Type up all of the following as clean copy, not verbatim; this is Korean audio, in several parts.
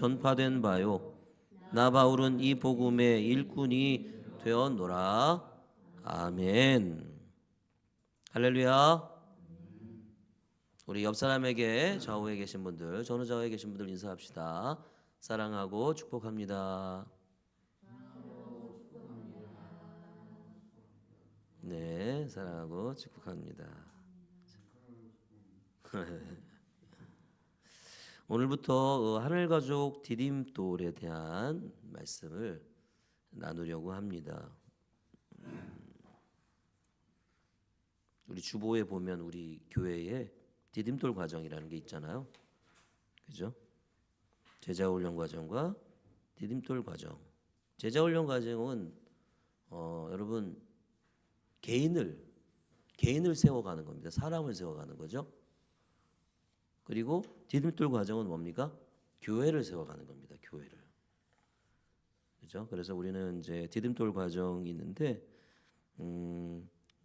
전파된 바요. 나 바울은 이 복음의 일꾼이 되었노라. 아멘. 할렐루야. 우리 옆 사람에게 좌우에 계신 분들, 전후좌우에 계신 분들 인사합시다. 사랑하고 축복합니다. 네, 사랑하고 축복합니다. 오늘부터 하늘가족 디딤돌에 대한 말씀을 나누려고 합니다. 우리 주보에 보면 우리 교회에 디딤돌 과정이라는 게 있잖아요. 그죠? 제자훈련 과정과 디딤돌 과정. 제자훈련 과정은 여러분 개인을 세워가는 겁니다. 사람을 세워가는 거죠. 그리고 디딤돌 과정은 뭡니까? 교회를 세워가는 겁니다. 교회를. 그죠? 그래서 우리는 이제 디딤돌 과정이 있는데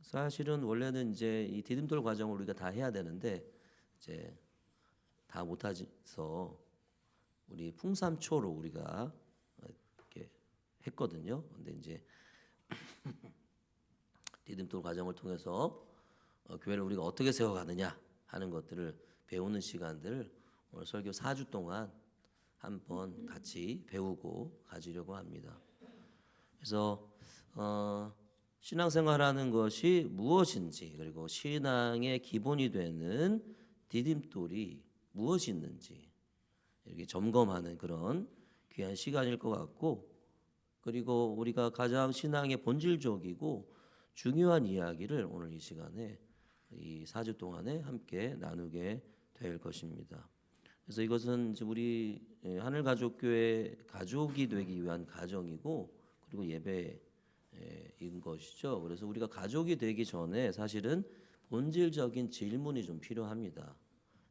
사실은 원래는 이제 이 디딤돌 과정을 우리가 다 해야 되는데 이제 다 못해서 우리 풍삼초로 우리가 이렇게 했거든요. 근데 이제 디딤돌 과정을 통해서 교회를 우리가 어떻게 세워가느냐 하는 것들을 배우는 시간들을 오늘 설교 4주 동안 한번 같이 배우고 가지려고 합니다. 그래서 신앙생활하는 것이 무엇인지 그리고 신앙의 기본이 되는 디딤돌이 무엇이 있는지 이렇게 점검하는 그런 귀한 시간일 것 같고 그리고 우리가 가장 신앙의 본질적이고 중요한 이야기를 오늘 이 시간에 이 4주 동안에 함께 나누게 될 것입니다. 그래서 이것은 이제 우리 하늘가족교회 가족이 되기 위한 가정이고 그리고 예배인 것이죠. 그래서 우리가 가족이 되기 전에 사실은 본질적인 질문이 좀 필요합니다.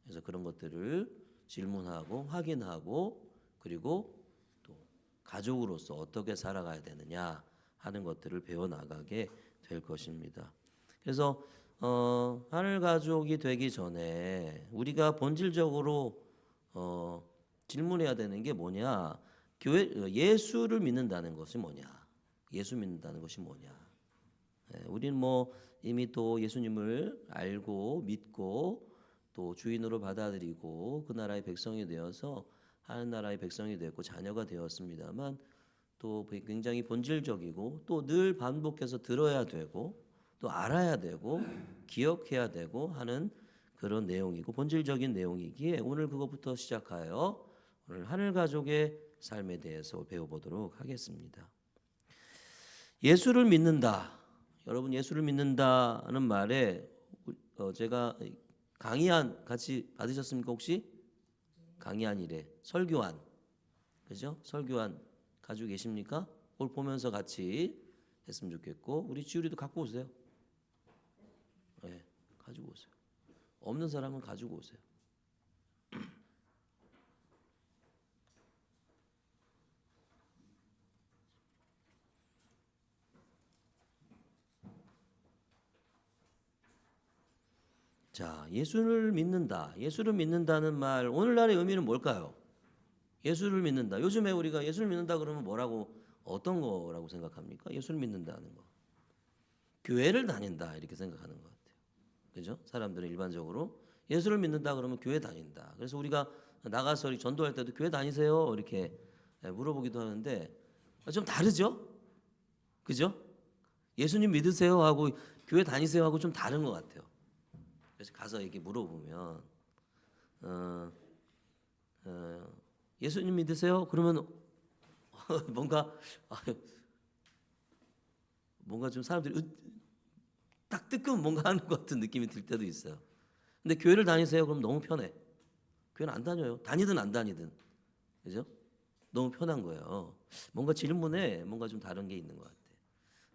그래서 그런 것들을 질문하고 확인하고 그리고 또 가족으로서 어떻게 살아가야 되느냐 하는 것들을 배워나가게 될 것입니다. 그래서 하늘 가족이 되기 전에 우리가 본질적으로 질문해야 되는 게 뭐냐? 예수를 믿는다는 것이 뭐냐? 예수 믿는다는 것이 뭐냐? 우리는 뭐 이미 또 예수님을 알고 믿고 또 주인으로 받아들이고 그 나라의 백성이 되어서 하는 나라의 백성이 되었고 자녀가 되었습니다만 또 굉장히 본질적이고 또 늘 반복해서 들어야 되고 또 알아야 되고 기억해야 되고 하는 그런 내용이고 본질적인 내용이기에 오늘 그것부터 시작하여 오늘 하늘 가족의 삶에 대해서 배워보도록 하겠습니다. 예수를 믿는다. 여러분 예수를 믿는다는 말에 제가 강의안 같이 받으셨습니까 혹시? 강의안이래. 설교안. 그죠? 설교안 가지고 계십니까? 그걸 보면서 같이 했으면 좋겠고 우리 지율이도 갖고 오세요. 네, 가지고 오세요. 없는 사람은 가지고 오세요. 자, 예수를 믿는다. 예수를 믿는다는 말 오늘날의 의미는 뭘까요? 예수를 믿는다. 요즘에 우리가 예수를 믿는다 그러면 뭐라고 어떤 거라고 생각합니까? 예수를 믿는다는 거. 교회를 다닌다 이렇게 생각하는 것 같아요. 그죠? 사람들은 일반적으로 예수를 믿는다 그러면 교회 다닌다. 그래서 우리가 나가서 전도할 때도 교회 다니세요 이렇게 물어보기도 하는데 좀 다르죠? 그죠? 예수님 믿으세요 하고 교회 다니세요 하고 좀 다른 것 같아요. 그래서 가서 이렇게 물어보면 예수님 믿으세요? 그러면 뭔가 좀 사람들이 딱 뜨끔 뭔가 하는 것 같은 느낌이 들 때도 있어요. 근데 교회를 다니세요? 그럼 너무 편해. 교회는 안 다녀요. 다니든 안 다니든. 그죠? 너무 편한 거예요. 뭔가 질문에 뭔가 좀 다른 게 있는 것 같아요.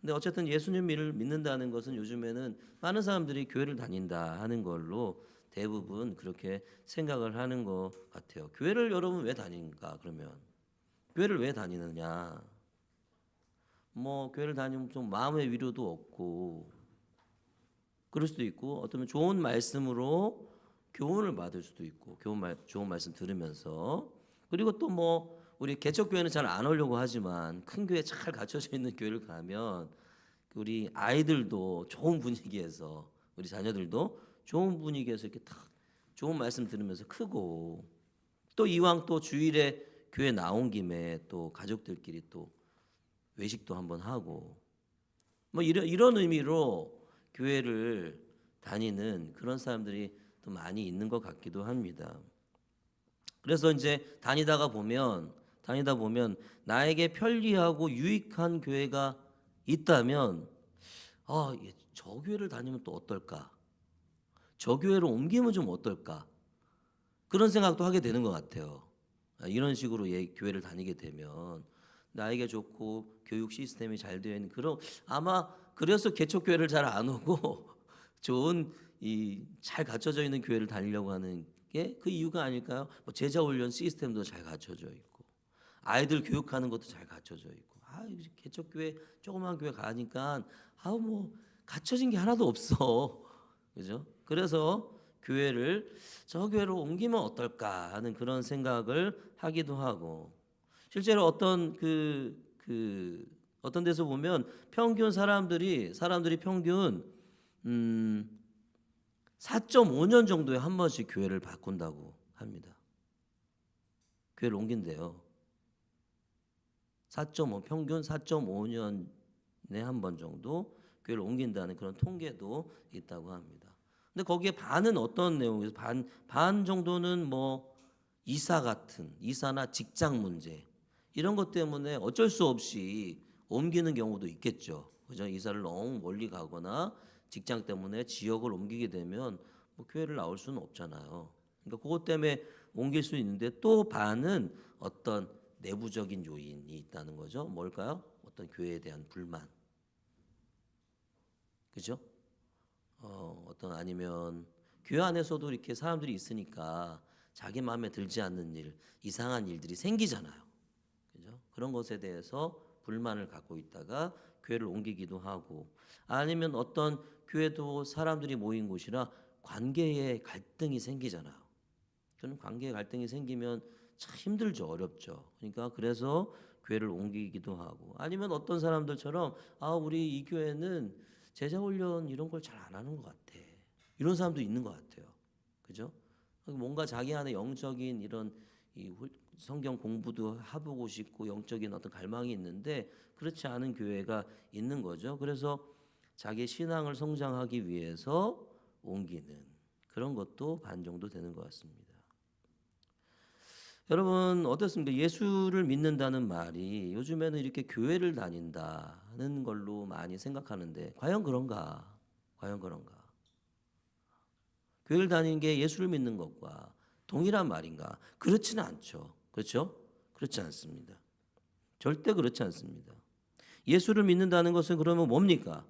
근데 어쨌든 예수님을 믿는다는 것은 요즘에는 많은 사람들이 교회를 다닌다 하는 걸로 대부분 그렇게 생각을 하는 것 같아요. 교회를 여러분 왜 다니는가 그러면 교회를 왜 다니느냐 뭐 교회를 다니면 좀 마음의 위로도 얻고 그럴 수도 있고 어쩌면 좋은 말씀으로 교훈을 받을 수도 있고 좋은 말씀 들으면서 그리고 또 뭐 우리 개척교회는 잘 안 오려고 하지만 큰 교회 잘 갖춰져 있는 교회를 가면 우리 아이들도 좋은 분위기에서 우리 자녀들도 좋은 분위기에서 이렇게 딱 좋은 말씀 들으면서 크고 또 이왕 또 주일에 교회 나온 김에 또 가족들끼리 또 외식도 한번 하고 뭐 이런 의미로 교회를 다니는 그런 사람들이 또 많이 있는 것 같기도 합니다. 그래서 이제 다니다 보면 나에게 편리하고 유익한 교회가 있다면 저 교회를 다니면 또 어떨까? 저 교회로 옮기면 좀 어떨까? 그런 생각도 하게 되는 것 같아요. 이런 식으로 교회를 다니게 되면 나에게 좋고 교육 시스템이 잘 되어 있는 그런 아마 그래서 개척교회를 잘 안 오고 좋은 이 잘 갖춰져 있는 교회를 다니려고 하는 게 그 이유가 아닐까요? 뭐 제자 훈련 시스템도 잘 갖춰져 있고 아이들 교육하는 것도 잘 갖춰져 있고 개척교회 조그만 교회 가니까 뭐 갖춰진 게 하나도 없어. 그죠? 그래서 저 교회로 옮기면 어떨까 하는 그런 생각을 하기도 하고 실제로 어떤 어떤 데서 보면 평균 사람들이 평균 4.5년 정도에 한 번씩 교회를 바꾼다고 합니다. 교회를 옮긴대요. 평균 4.5년에 한 번 정도 교회를 옮긴다는 그런 통계도 있다고 합니다. 근데 거기에 반은 어떤 내용이죠? 반 정도는 뭐 이사나 직장 문제 이런 것 때문에 어쩔 수 없이 옮기는 경우도 있겠죠. 그죠? 이사를 너무 멀리 가거나 직장 때문에 지역을 옮기게 되면 뭐 교회를 나올 수는 없잖아요. 그러니까 그것 때문에 옮길 수 있는데 또 반은 어떤 내부적인 요인이 있다는 거죠. 뭘까요? 어떤 교회에 대한 불만. 그죠? 아니면 교회 안에서도 이렇게 사람들이 있으니까 자기 마음에 들지 않는 일, 이상한 일들이 생기잖아요. 그죠? 그런 것에 대해서 불만을 갖고 있다가 교회를 옮기기도 하고 아니면 어떤 교회도 사람들이 모인 곳이라 관계에 갈등이 생기잖아요. 그런 관계에 갈등이 생기면 참 힘들죠. 어렵죠. 그러니까 그래서 교회를 옮기기도 하고 아니면 어떤 사람들처럼 우리 이 교회는 제자 훈련 이런 걸 잘 안 하는 것 같아. 이런 사람도 있는 것 같아요. 그죠? 뭔가 자기 안에 영적인 이런 성경 공부도 해보고 싶고 영적인 어떤 갈망이 있는데 그렇지 않은 교회가 있는 거죠. 그래서 자기 신앙을 성장하기 위해서 옮기는 그런 것도 반 정도 되는 것 같습니다. 여러분 어떻습니까? 예수를 믿는다는 말이 요즘에는 이렇게 교회를 다닌다는 걸로 많이 생각하는데 과연 그런가? 교회를 다니는 게 예수를 믿는 것과 동일한 말인가? 그렇지는 않죠. 그렇죠? 그렇지 않습니다. 절대 그렇지 않습니다. 예수를 믿는다는 것은 그러면 뭡니까?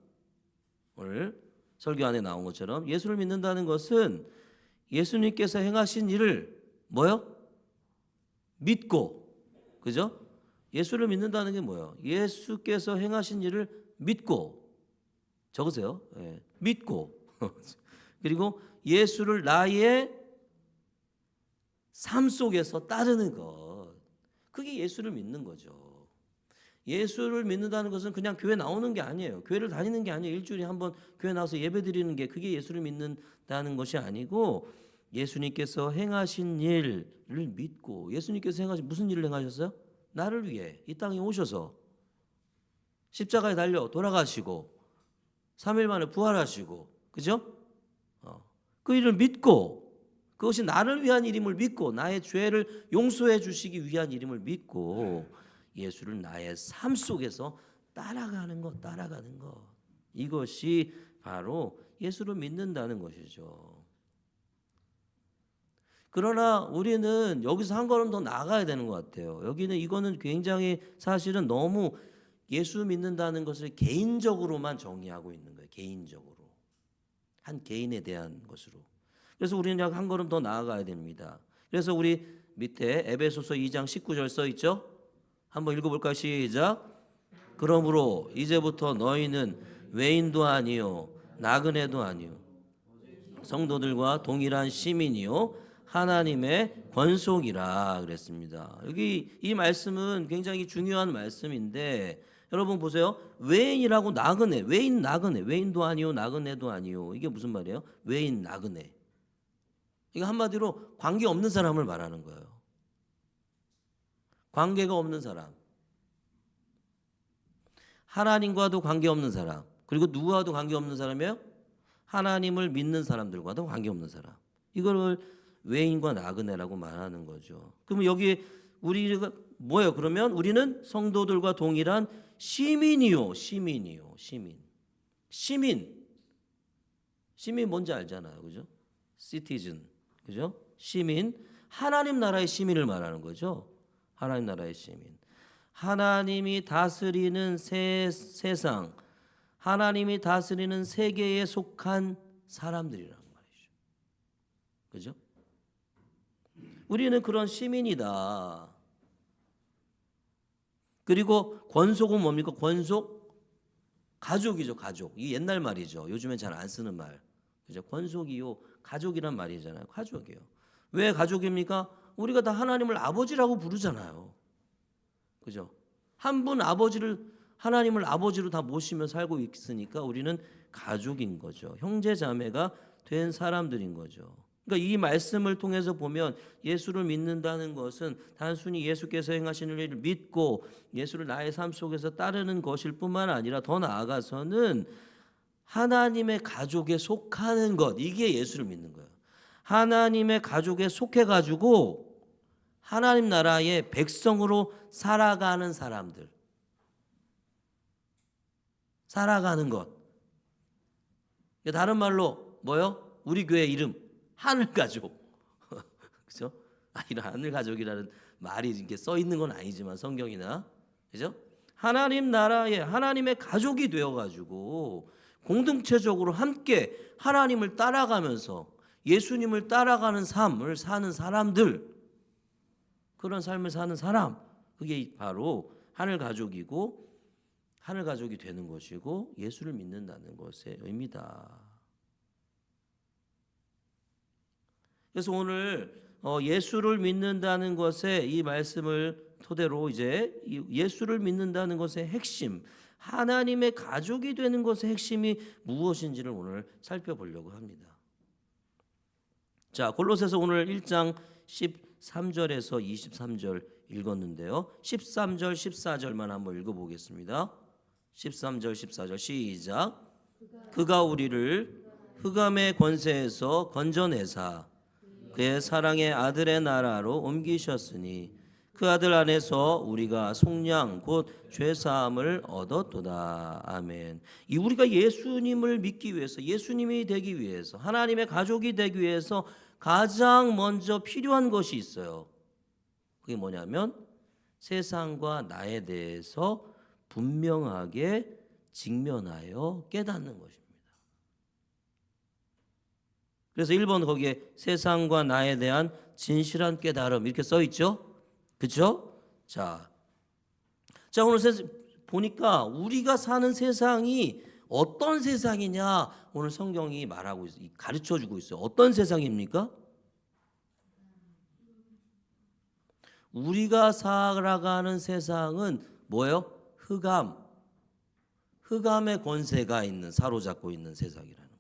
오늘 설교 안에 나온 것처럼 예수를 믿는다는 것은 예수님께서 행하신 일을 뭐요? 믿고. 그죠? 예수를 믿는다는 게 뭐예요? 예수께서 행하신 일을 믿고. 적으세요. 네. 믿고. 그리고 예수를 나의 삶 속에서 따르는 것. 그게 예수를 믿는 거죠. 예수를 믿는다는 것은 그냥 교회 나오는 게 아니에요. 교회를 다니는 게 아니에요. 일주일에 한번 교회 나와서 예배 드리는 게 그게 예수를 믿는다는 것이 아니고 예수님께서 행하신 일을 믿고 예수님께서 무슨 일을 행하셨어요? 나를 위해 이 땅에 오셔서 십자가에 달려 돌아가시고 3일 만에 부활하시고 그죠? 그 일을 믿고 그것이 나를 위한 일임을 믿고 나의 죄를 용서해 주시기 위한 일임을 믿고 예수를 나의 삶 속에서 따라가는 것. 이것이 바로 예수를 믿는다는 것이죠. 그러나 우리는 여기서 한 걸음 더 나아가야 되는 것 같아요. 이거는 굉장히 사실은 너무 예수 믿는다는 것을 개인적으로만 정의하고 있는 거예요. 개인적으로. 한 개인에 대한 것으로. 그래서 우리는 약 한 걸음 더 나아가야 됩니다. 그래서 우리 밑에 에베소서 2장 19절 써 있죠? 한번 읽어볼까요? 시작. 그러므로 이제부터 너희는 외인도 아니요 나그네도 아니요 성도들과 동일한 시민이요 하나님의 권속이라 그랬습니다. 여기 이 말씀은 굉장히 중요한 말씀인데 여러분 보세요. 외인이라고 나그네, 외인 나그네, 외인도 아니요 나그네도 아니요. 이게 무슨 말이에요? 외인 나그네. 이거 한마디로 관계 없는 사람을 말하는 거예요. 관계가 없는 사람. 하나님과도 관계 없는 사람. 그리고 누구와도 관계 없는 사람이에요? 하나님을 믿는 사람들과도 관계 없는 사람. 이걸 외인과 나그네라고 말하는 거죠. 그러면 여기 우리가 뭐예요? 그러면 우리는 성도들과 동일한 시민이요. 시민 뭔지 알잖아요. 그죠? citizen. 그죠? 시민. 하나님 나라의 시민을 말하는 거죠. 하나님 나라의 시민. 하나님이 다스리는 세상, 하나님이 다스리는 세계에 속한 사람들이란 말이죠. 그죠? 우리는 그런 시민이다. 그리고 권속은 뭡니까? 권속? 가족이죠, 가족. 이 옛날 말이죠. 요즘엔 잘 안 쓰는 말. 그죠? 권속이요. 가족이란 말이잖아요. 가족이요. 왜 가족입니까? 우리가 다 하나님을 아버지라고 부르잖아요. 그죠? 한 분 하나님을 아버지로 다 모시며 살고 있으니까 우리는 가족인 거죠. 형제 자매가 된 사람들인 거죠. 그러니까 이 말씀을 통해서 보면 예수를 믿는다는 것은 단순히 예수께서 행하시는 일을 믿고 예수를 나의 삶 속에서 따르는 것일 뿐만 아니라 더 나아가서는 하나님의 가족에 속하는 것, 이게 예수를 믿는 거예요. 하나님의 가족에 속해가지고 하나님 나라의 백성으로 살아가는 사람들. 살아가는 것. 다른 말로 뭐요? 우리 교회 이름 하늘가족. 그죠? 이런 하늘가족이라는 말이 이렇게 써 있는 건 아니지만 성경이나. 그죠? 하나님 나라의 하나님의 가족이 되어가지고 공동체적으로 함께 하나님을 따라가면서 예수님을 따라가는 삶을 사는 사람들, 그런 삶을 사는 사람, 그게 바로 하늘가족이고 하늘가족이 되는 것이고 예수를 믿는다는 것의 의미다. 그래서 오늘 예수를 믿는다는 것에 이 말씀을 토대로 이제 예수를 믿는다는 것의 핵심, 하나님의 가족이 되는 것의 핵심이 무엇인지를 오늘 살펴보려고 합니다. 자, 골로새서 오늘 1장 13절에서 23절 읽었는데요. 13절, 14절만 한번 읽어보겠습니다. 13절, 14절 시작. 그가 우리를 흑암의 권세에서 건져내사 그의 사랑의 아들의 나라로 옮기셨으니 그 아들 안에서 우리가 속량 곧 죄사함을 얻었도다. 아멘. 이 우리가 예수님을 믿기 위해서, 예수님이 되기 위해서, 하나님의 가족이 되기 위해서 가장 먼저 필요한 것이 있어요. 그게 뭐냐면 세상과 나에 대해서 분명하게 직면하여 깨닫는 것입니다. 그래서 1번 거기에 세상과 나에 대한 진실한 깨달음 이렇게 써 있죠. 그렇죠? 자 오늘 보니까 우리가 사는 세상이 어떤 세상이냐 오늘 성경이 말하고 있어요. 가르쳐주고 있어요. 어떤 세상입니까? 우리가 살아가는 세상은 뭐예요? 흑암의 권세가 있는, 사로잡고 있는 세상이라는 거예요.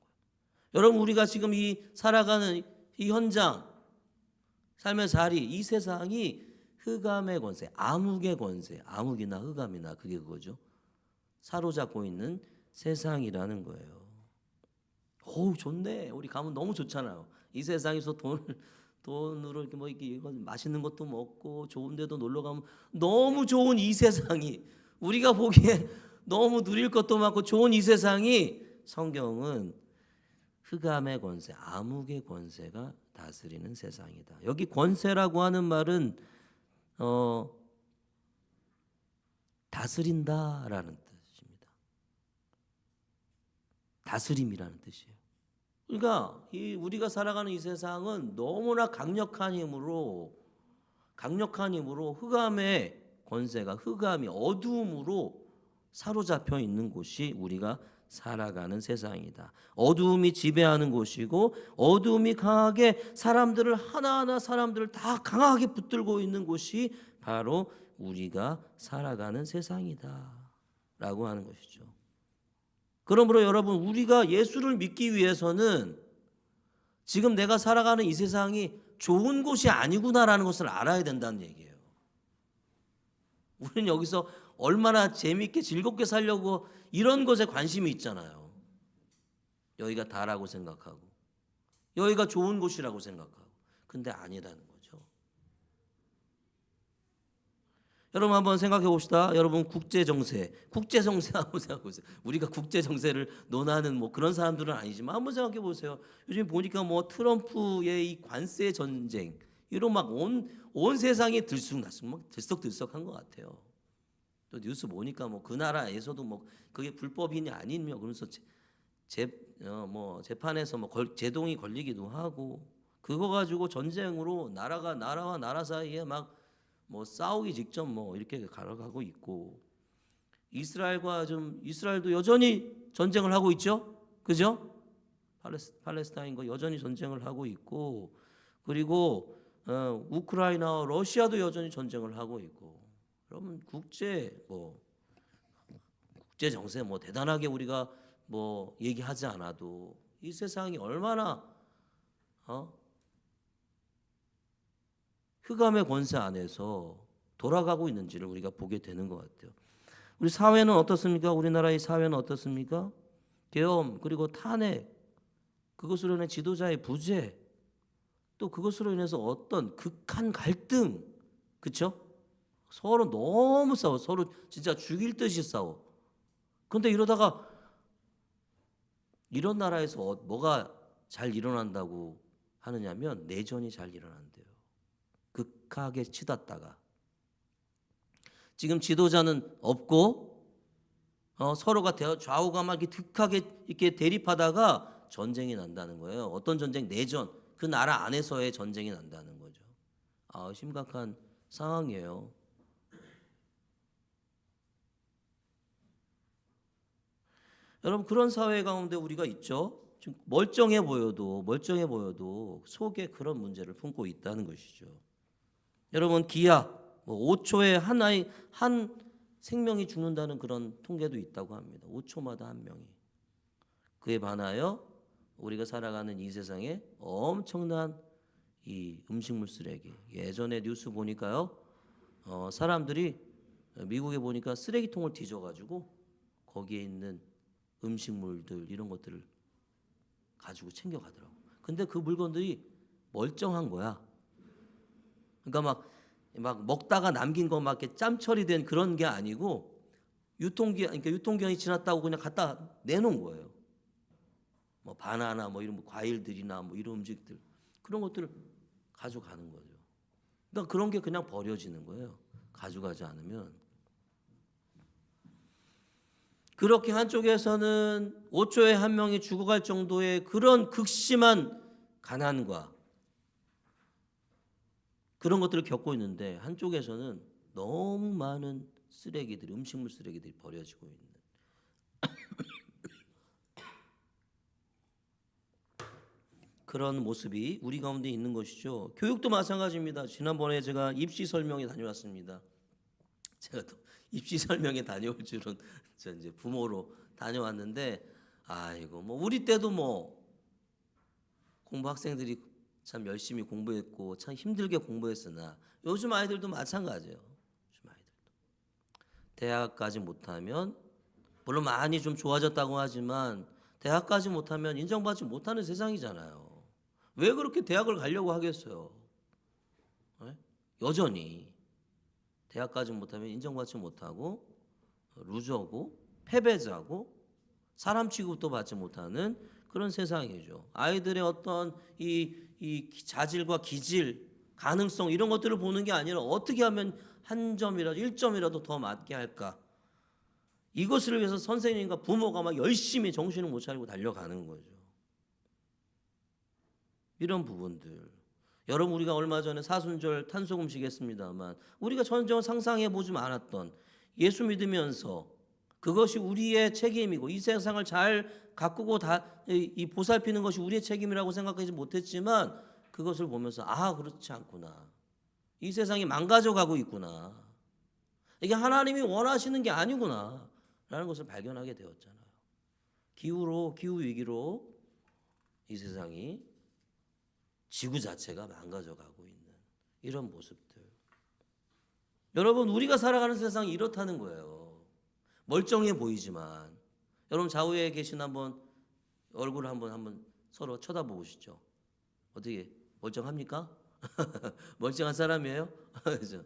여러분 우리가 지금 이 살아가는 이 현장, 삶의 자리, 이 세상이 흑암의 권세, 암흑의 권세, 암흑이나 흑암이나 그게 그거죠. 사로잡고 있는 세상이라는 거예요. 오, 좋네. 우리 가면 너무 좋잖아요. 이 세상에서 돈으로 이렇게 이렇게 맛있는 것도 먹고 좋은 데도 놀러 가면 너무 좋은 이 세상이, 우리가 보기에 너무 누릴 것도 많고 좋은 이 세상이, 성경은 흑암의 권세, 암흑의 권세가 다스리는 세상이다. 여기 권세라고 하는 말은 다스린다라는 뜻입니다. 다스림이라는 뜻이에요. 그러니까 우리가 살아가는 이 세상은 너무나 강력한 힘으로 흑암의 권세가, 흑암이 어두움으로 사로잡혀 있는 곳이 우리가 살아가는 세상이다. 어두움이 지배하는 곳이고 어두움이 강하게 사람들을 하나하나 사람들을 다 강하게 붙들고 있는 곳이 바로 우리가 살아가는 세상이다 라고 하는 것이죠. 그러므로 여러분, 우리가 예수를 믿기 위해서는 지금 내가 살아가는 이 세상이 좋은 곳이 아니구나라는 것을 알아야 된다는 얘기예요. 우리는 여기서 얼마나 재미있게 즐겁게 살려고 이런 것에 관심이 있잖아요. 여기가 다라고 생각하고 여기가 좋은 곳이라고 생각하고, 근데 아니라는 거죠. 여러분 한번 생각해 봅시다. 여러분 국제정세 한번 생각해 보세요. 우리가 국제정세를 논하는 뭐 그런 사람들은 아니지만 한번 생각해 보세요. 요즘 보니까 뭐 트럼프의 이 관세 전쟁 이런 막 온 세상이 들썩들썩한 것 같아요. 또 뉴스 보니까 뭐 그 나라에서도 뭐 그게 불법이냐 아니냐 그러면서 재판에서 뭐 제동이 걸리기도 하고, 그거 가지고 전쟁으로 나라와 나라 사이에 막 뭐 싸우기 직전 뭐 이렇게 가려가고 있고, 이스라엘도 여전히 전쟁을 하고 있죠, 그죠? 팔레스타인과 여전히 전쟁을 하고 있고, 그리고 우크라이나와 러시아도 여전히 전쟁을 하고 있고. 여러분 국제 정세 뭐 대단하게 우리가 뭐 얘기하지 않아도 이 세상이 얼마나 흑암의 권세 안에서 돌아가고 있는지를 우리가 보게 되는 것 같아요. 우리 사회는 어떻습니까? 우리나라의 사회는 어떻습니까? 계엄, 그리고 탄핵, 그것으로 인해 지도자의 부재, 또 그것으로 인해서 어떤 극한 갈등, 그렇죠? 서로 너무 싸워, 서로 진짜 죽일 듯이 싸워. 그런데 이러다가 이런 나라에서 뭐가 잘 일어난다고 하느냐면 내전이 잘 일어난대요. 극하게 치닫다가 지금 지도자는 없고 서로가 좌우가 막 이렇게 극하게 이렇게 대립하다가 전쟁이 난다는 거예요. 어떤 전쟁? 내전. 그 나라 안에서의 전쟁이 난다는 거죠. 심각한 상황이에요. 여러분 그런 사회 가운데 우리가 있죠. 좀 멀쩡해 보여도 속에 그런 문제를 품고 있다는 것이죠. 여러분 기약 5초에 한 생명이 죽는다는 그런 통계도 있다고 합니다. 5초마다 한 명이. 그에 반하여 우리가 살아가는 이 세상에 엄청난 이 음식물 쓰레기. 예전에 뉴스 보니까요, 사람들이 미국에 보니까 쓰레기통을 뒤져가지고 거기에 있는 음식물들 이런 것들을 가지고 챙겨가더라고. 근데 그 물건들이 멀쩡한 거야. 그러니까 막 먹다가 남긴 거 막 이렇게 짬 처리된 그런 게 아니고 유통기한이 지났다고 그냥 갖다 내놓은 거예요. 뭐 바나나 뭐 이런 과일들이나 뭐 이런 음식들 그런 것들을 가져가는 거죠. 그러니까 그런 게 그냥 버려지는 거예요. 가져가지 않으면. 그렇게 한쪽에서는 5초에 한 명이 죽어갈 정도의 그런 극심한 가난과 그런 것들을 겪고 있는데, 한쪽에서는 너무 많은 쓰레기들이, 음식물 쓰레기들이 버려지고 있는 그런 모습이 우리 가운데 있는 것이죠. 교육도 마찬가지입니다. 지난번에 제가 입시 설명회 다녀왔습니다. 제가 또 입시 설명회 다녀올 줄은 저 이제 부모로 다녀왔는데, 아이고 뭐 우리 때도 뭐 공부 학생들이 참 열심히 공부했고 참 힘들게 공부했으나 요즘 아이들도 마찬가지예요. 요즘 아이들도 대학까지 못하면, 물론 많이 좀 좋아졌다고 하지만 대학까지 못하면 인정받지 못하는 세상이잖아요. 왜 그렇게 대학을 가려고 하겠어요? 네? 여전히 대학까지 못하면 인정받지 못하고 루저고 패배자고 사람 취급도 받지 못하는 그런 세상이죠. 아이들의 어떤 이 자질과 기질, 가능성 이런 것들을 보는 게 아니라 어떻게 하면 한 점이라도 1점이라도 더 맞게 할까, 이것을 위해서 선생님과 부모가 막 열심히 정신을 못 차리고 달려가는 거죠. 이런 부분들, 여러분 우리가 얼마 전에 사순절 탄소금식 했습니다만 우리가 전혀 상상해 보지 않았던, 예수 믿으면서 그것이 우리의 책임이고 이 세상을 잘 가꾸고 이 보살피는 것이 우리의 책임이라고 생각하지 못했지만 그것을 보면서 아 그렇지 않구나. 이 세상이 망가져가고 있구나. 이게 하나님이 원하시는 게 아니구나 라는 것을 발견하게 되었잖아요. 기후 위기로 이 세상이 지구 자체가 망가져가고 있는 이런 모습들. 여러분 우리가 살아가는 세상이 이렇다는 거예요. 멀쩡해 보이지만 여러분 좌우에 계신 한번 얼굴을 한번 서로 쳐다보시죠. 어떻게 멀쩡합니까? 멀쩡한 사람이에요? 그죠?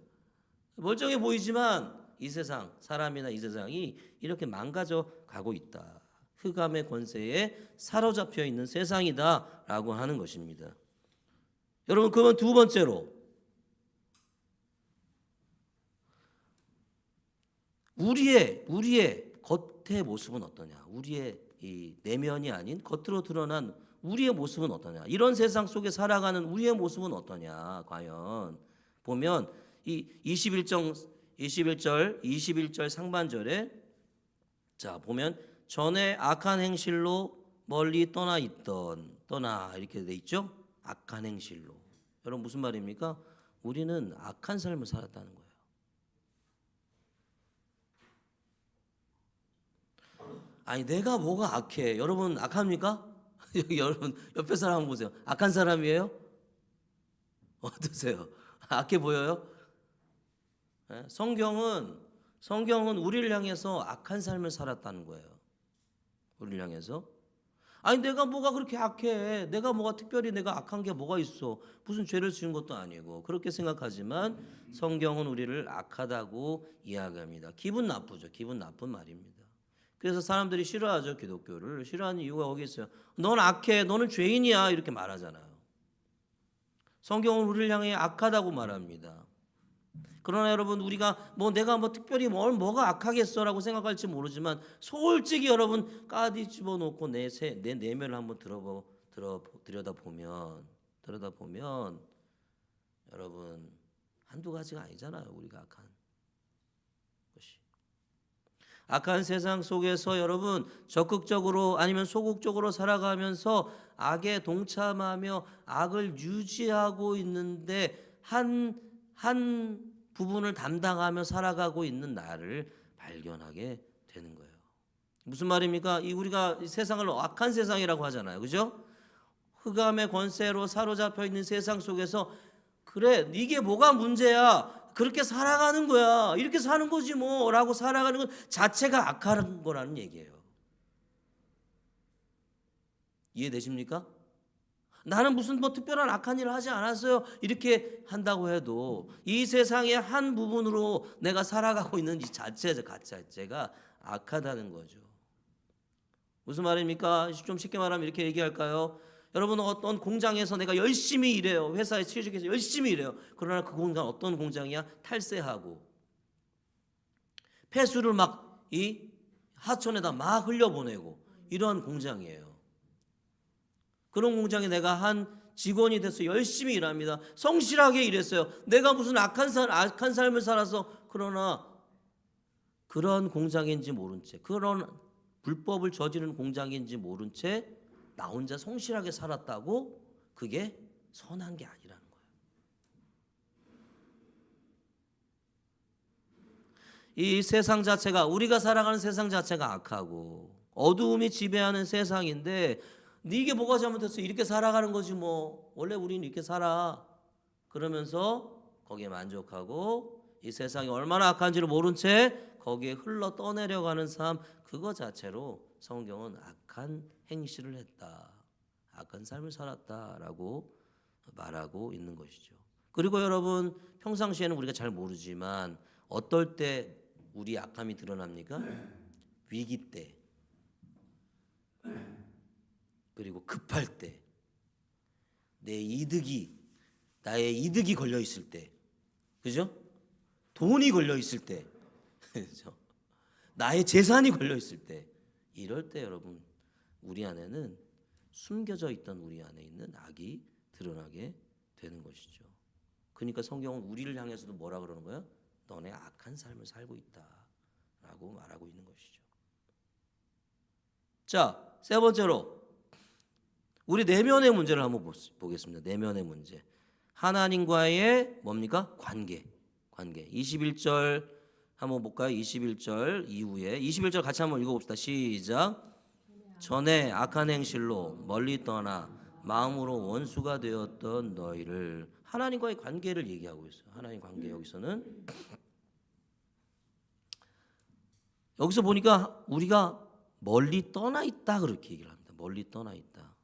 멀쩡해 보이지만 이 세상 사람이나 이 세상이 이렇게 망가져 가고 있다. 흑암의 권세에 사로잡혀 있는 세상이다라고 하는 것입니다. 여러분 그러면 두 번째로 우리의 겉의 모습은 어떠냐? 우리의 이 내면이 아닌 겉으로 드러난 우리의 모습은 어떠냐? 이런 세상 속에 살아가는 우리의 모습은 어떠냐? 과연 보면 이 21절 상반절에 자 보면 전에 악한 행실로 멀리 떠나 이렇게 돼 있죠? 악한 행실로. 여러분 무슨 말입니까? 우리는 악한 삶을 살았다는 거예요. 아니 내가 뭐가 악해? 여러분 악합니까? 여러분 옆에 사람 한번 보세요. 악한 사람이에요? 어떠세요? 악해 보여요? 네? 성경은 우리를 향해서 악한 삶을 살았다는 거예요. 우리를 향해서. 아니 내가 뭐가 그렇게 악해? 내가 뭐가 특별히 내가 악한 게 뭐가 있어? 무슨 죄를 지은 것도 아니고 그렇게 생각하지만 성경은 우리를 악하다고 이야기합니다. 기분 나쁘죠. 기분 나쁜 말입니다. 그래서 사람들이 싫어하죠. 기독교를. 싫어하는 이유가 거기 있어요. 넌 악해. 너는 죄인이야. 이렇게 말하잖아요. 성경은 우리를 향해 악하다고 말합니다. 그러나 여러분 우리가 내가 특별히 뭐가 악하겠어라고 생각할지 모르지만 솔직히 여러분 까디 집어놓고 내 내면을 한번 들여다보면 여러분 한두 가지가 아니잖아요. 우리가 악한 것이. 악한 세상 속에서 여러분 적극적으로 아니면 소극적으로 살아가면서 악에 동참하며 악을 유지하고 있는데 한 부분을 담당하며 살아가고 있는 나를 발견하게 되는 거예요. 무슨 말입니까? 우리가 세상을 악한 세상이라고 하잖아요. 그죠? 흑암의 권세로 사로잡혀 있는 세상 속에서 그래 이게 뭐가 문제야? 그렇게 살아가는 거야. 이렇게 사는 거지 뭐라고 살아가는 것 자체가 악한 거라는 얘기예요. 이해되십니까? 나는 무슨 특별한 악한 일을 하지 않았어요. 이렇게 한다고 해도 이 세상의 한 부분으로 내가 살아가고 있는 이 자체가 악하다는 거죠. 무슨 말입니까? 좀 쉽게 말하면 이렇게 얘기할까요? 여러분 어떤 공장에서 내가 열심히 일해요. 회사에 취직해서 열심히 일해요. 그러나 그 공장 어떤 공장이야? 탈세하고 폐수를 이 하천에다 막 흘려보내고 이런 공장이에요. 그런 공장에 내가 한 직원이 돼서 열심히 일합니다. 성실하게 일했어요. 내가 무슨 악한 삶을 살아서 그러나 그런 공장인지 모른 채 그런 불법을 저지르는 공장인지 모른 채 나 혼자 성실하게 살았다고 그게 선한 게 아니라는 거예요. 이 세상 자체가 우리가 살아가는 세상 자체가 악하고 어두움이 지배하는 세상인데 이게 뭐가 잘못했어? 이렇게 살아가는 거지 뭐. 원래 우리는 이렇게 살아. 그러면서 거기에 만족하고 이 세상이 얼마나 악한지를 모른 채 거기에 흘러 떠내려가는 삶 그거 자체로 성경은 악한 행실을 했다. 악한 삶을 살았다라고 말하고 있는 것이죠. 그리고 여러분 평상시에는 우리가 잘 모르지만 어떨 때 우리 악함이 드러납니까? 위기 때. 그리고 급할 때, 나의 이득이 걸려 있을 때, 그죠? 돈이 걸려 있을 때, 그죠? 나의 재산이 걸려 있을 때, 이럴 때 여러분 우리 안에는 숨겨져 있던 우리 안에 있는 악이 드러나게 되는 것이죠. 그러니까 성경은 우리를 향해서도 뭐라 그러는 거야? 너네 악한 삶을 살고 있다. 라고 말하고 있는 것이죠. 자, 세 번째로 우리 내면의 문제를 한번 보겠습니다. 내면의 문제. 하나님과의 뭡니까? 관계. 21절 한번 볼까요? 21절 이후에 21절 같이 한번 읽어봅시다. 시작. 전에 악한 행실로 멀리 떠나 마음으로 원수가 되었던 너희를. 하나님과의 관계를 얘기하고 있어요. 하나님 관계. 여기서는 여기서 보니까 우리가 멀리 떠나 있다 그렇게 얘기를 합니다. 멀리 떠나 있다.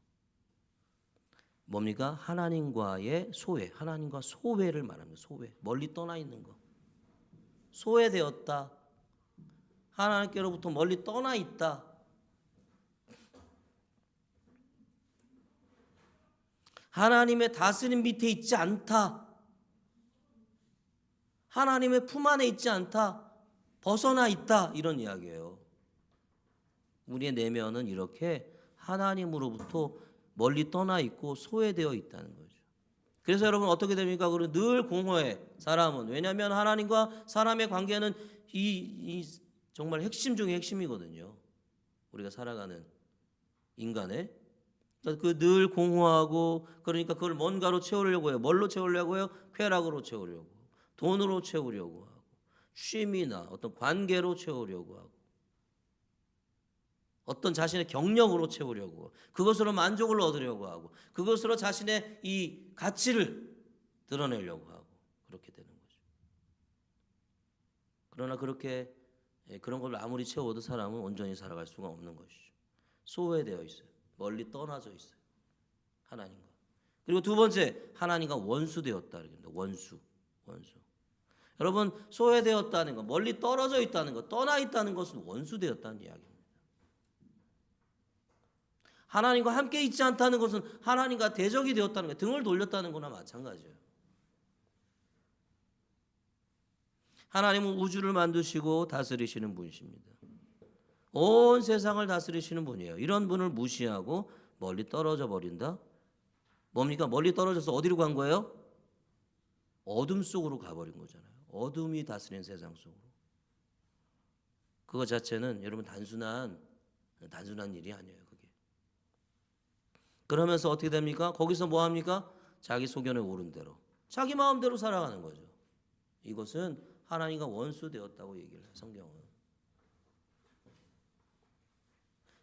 뭡니까? 하나님과의 소외. 하나님과 소외를 말합니다. 소외. 멀리 떠나 있는 거. 소외되었다. 하나님께로부터 멀리 떠나 있다. 하나님의 다스림 밑에 있지 않다. 하나님의 품 안에 있지 않다. 벗어나 있다. 이런 이야기예요. 우리의 내면은 이렇게 하나님으로부터 멀리 떠나 있고 소외되어 있다는 거죠. 그래서 여러분 어떻게 됩니까? 그리고 늘 공허해 사람은. 왜냐하면 하나님과 사람의 관계는 이 정말 핵심 중에 핵심이거든요. 우리가 살아가는 인간의 그 늘 공허하고, 그러니까 그걸 뭔가로 채우려고 해요. 뭘로 채우려고 해요? 쾌락으로 채우려고, 돈으로 채우려고 하고, 쉼이나 어떤 관계로 채우려고 하고, 어떤 자신의 경력으로 채우려고 하고, 그것으로 만족을 얻으려고 하고, 그것으로 자신의 이 가치를 드러내려고 하고, 그렇게 되는 거죠. 그러나 그렇게 그런 걸 아무리 채워도 사람은 온전히 살아갈 수가 없는 것이죠. 소외되어 있어요. 멀리 떠나져 있어요. 하나님과. 그리고 두 번째, 하나님과 원수되었다. 원수. 여러분, 소외되었다는 것, 멀리 떨어져 있다는 것, 떠나 있다는 것은 원수되었다는 이야기입니다. 하나님과 함께 있지 않다는 것은 하나님과 대적이 되었다는 것, 등을 돌렸다는 거나 마찬가지예요. 하나님은 우주를 만드시고 다스리시는 분이십니다. 온 세상을 다스리시는 분이에요. 이런 분을 무시하고 멀리 떨어져 버린다? 뭡니까? 멀리 떨어져서 어디로 간 거예요? 어둠 속으로 가버린 거잖아요. 어둠이 다스리는 세상 속으로. 그거 자체는 여러분 단순한 일이 아니에요. 그게. 그러면서 어떻게 됩니까? 거기서 뭐 합니까? 자기 소견에 오른 대로, 자기 마음대로 살아가는 거죠. 이것은 하나님과 원수 되었다고 얘기를 해요. 성경은.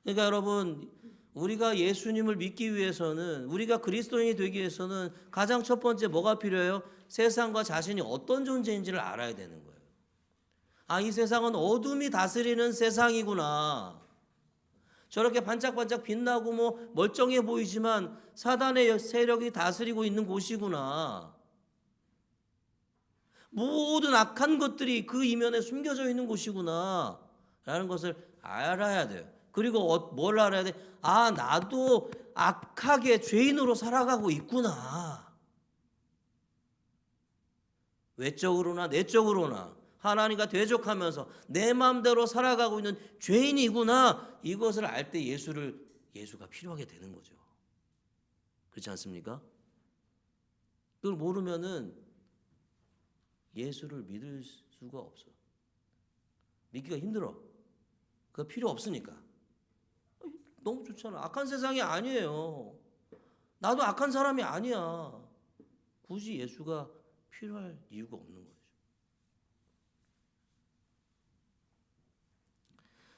그러니까 여러분, 우리가 예수님을 믿기 위해서는, 우리가 그리스도인이 되기 위해서는 가장 첫 번째 뭐가 필요해요? 세상과 자신이 어떤 존재인지를 알아야 되는 거예요. 아, 이 세상은 어둠이 다스리는 세상이구나. 저렇게 반짝반짝 빛나고 뭐 멀쩡해 보이지만 사단의 세력이 다스리고 있는 곳이구나. 모든 악한 것들이 그 이면에 숨겨져 있는 곳이구나 라는 것을 알아야 돼요. 그리고 뭘 알아야 돼? 아, 나도 악하게 죄인으로 살아가고 있구나. 외적으로나 내적으로나 하나님과 대적하면서 내 마음대로 살아가고 있는 죄인이구나. 이것을 알 때 예수가 필요하게 되는 거죠. 그렇지 않습니까? 그걸 모르면은 예수를 믿을 수가 없어. 믿기가 힘들어. 그거 필요 없으니까. 너무 좋잖아. 악한 세상이 아니에요. 나도 악한 사람이 아니야. 굳이 예수가 필요할 이유가 없는 거죠.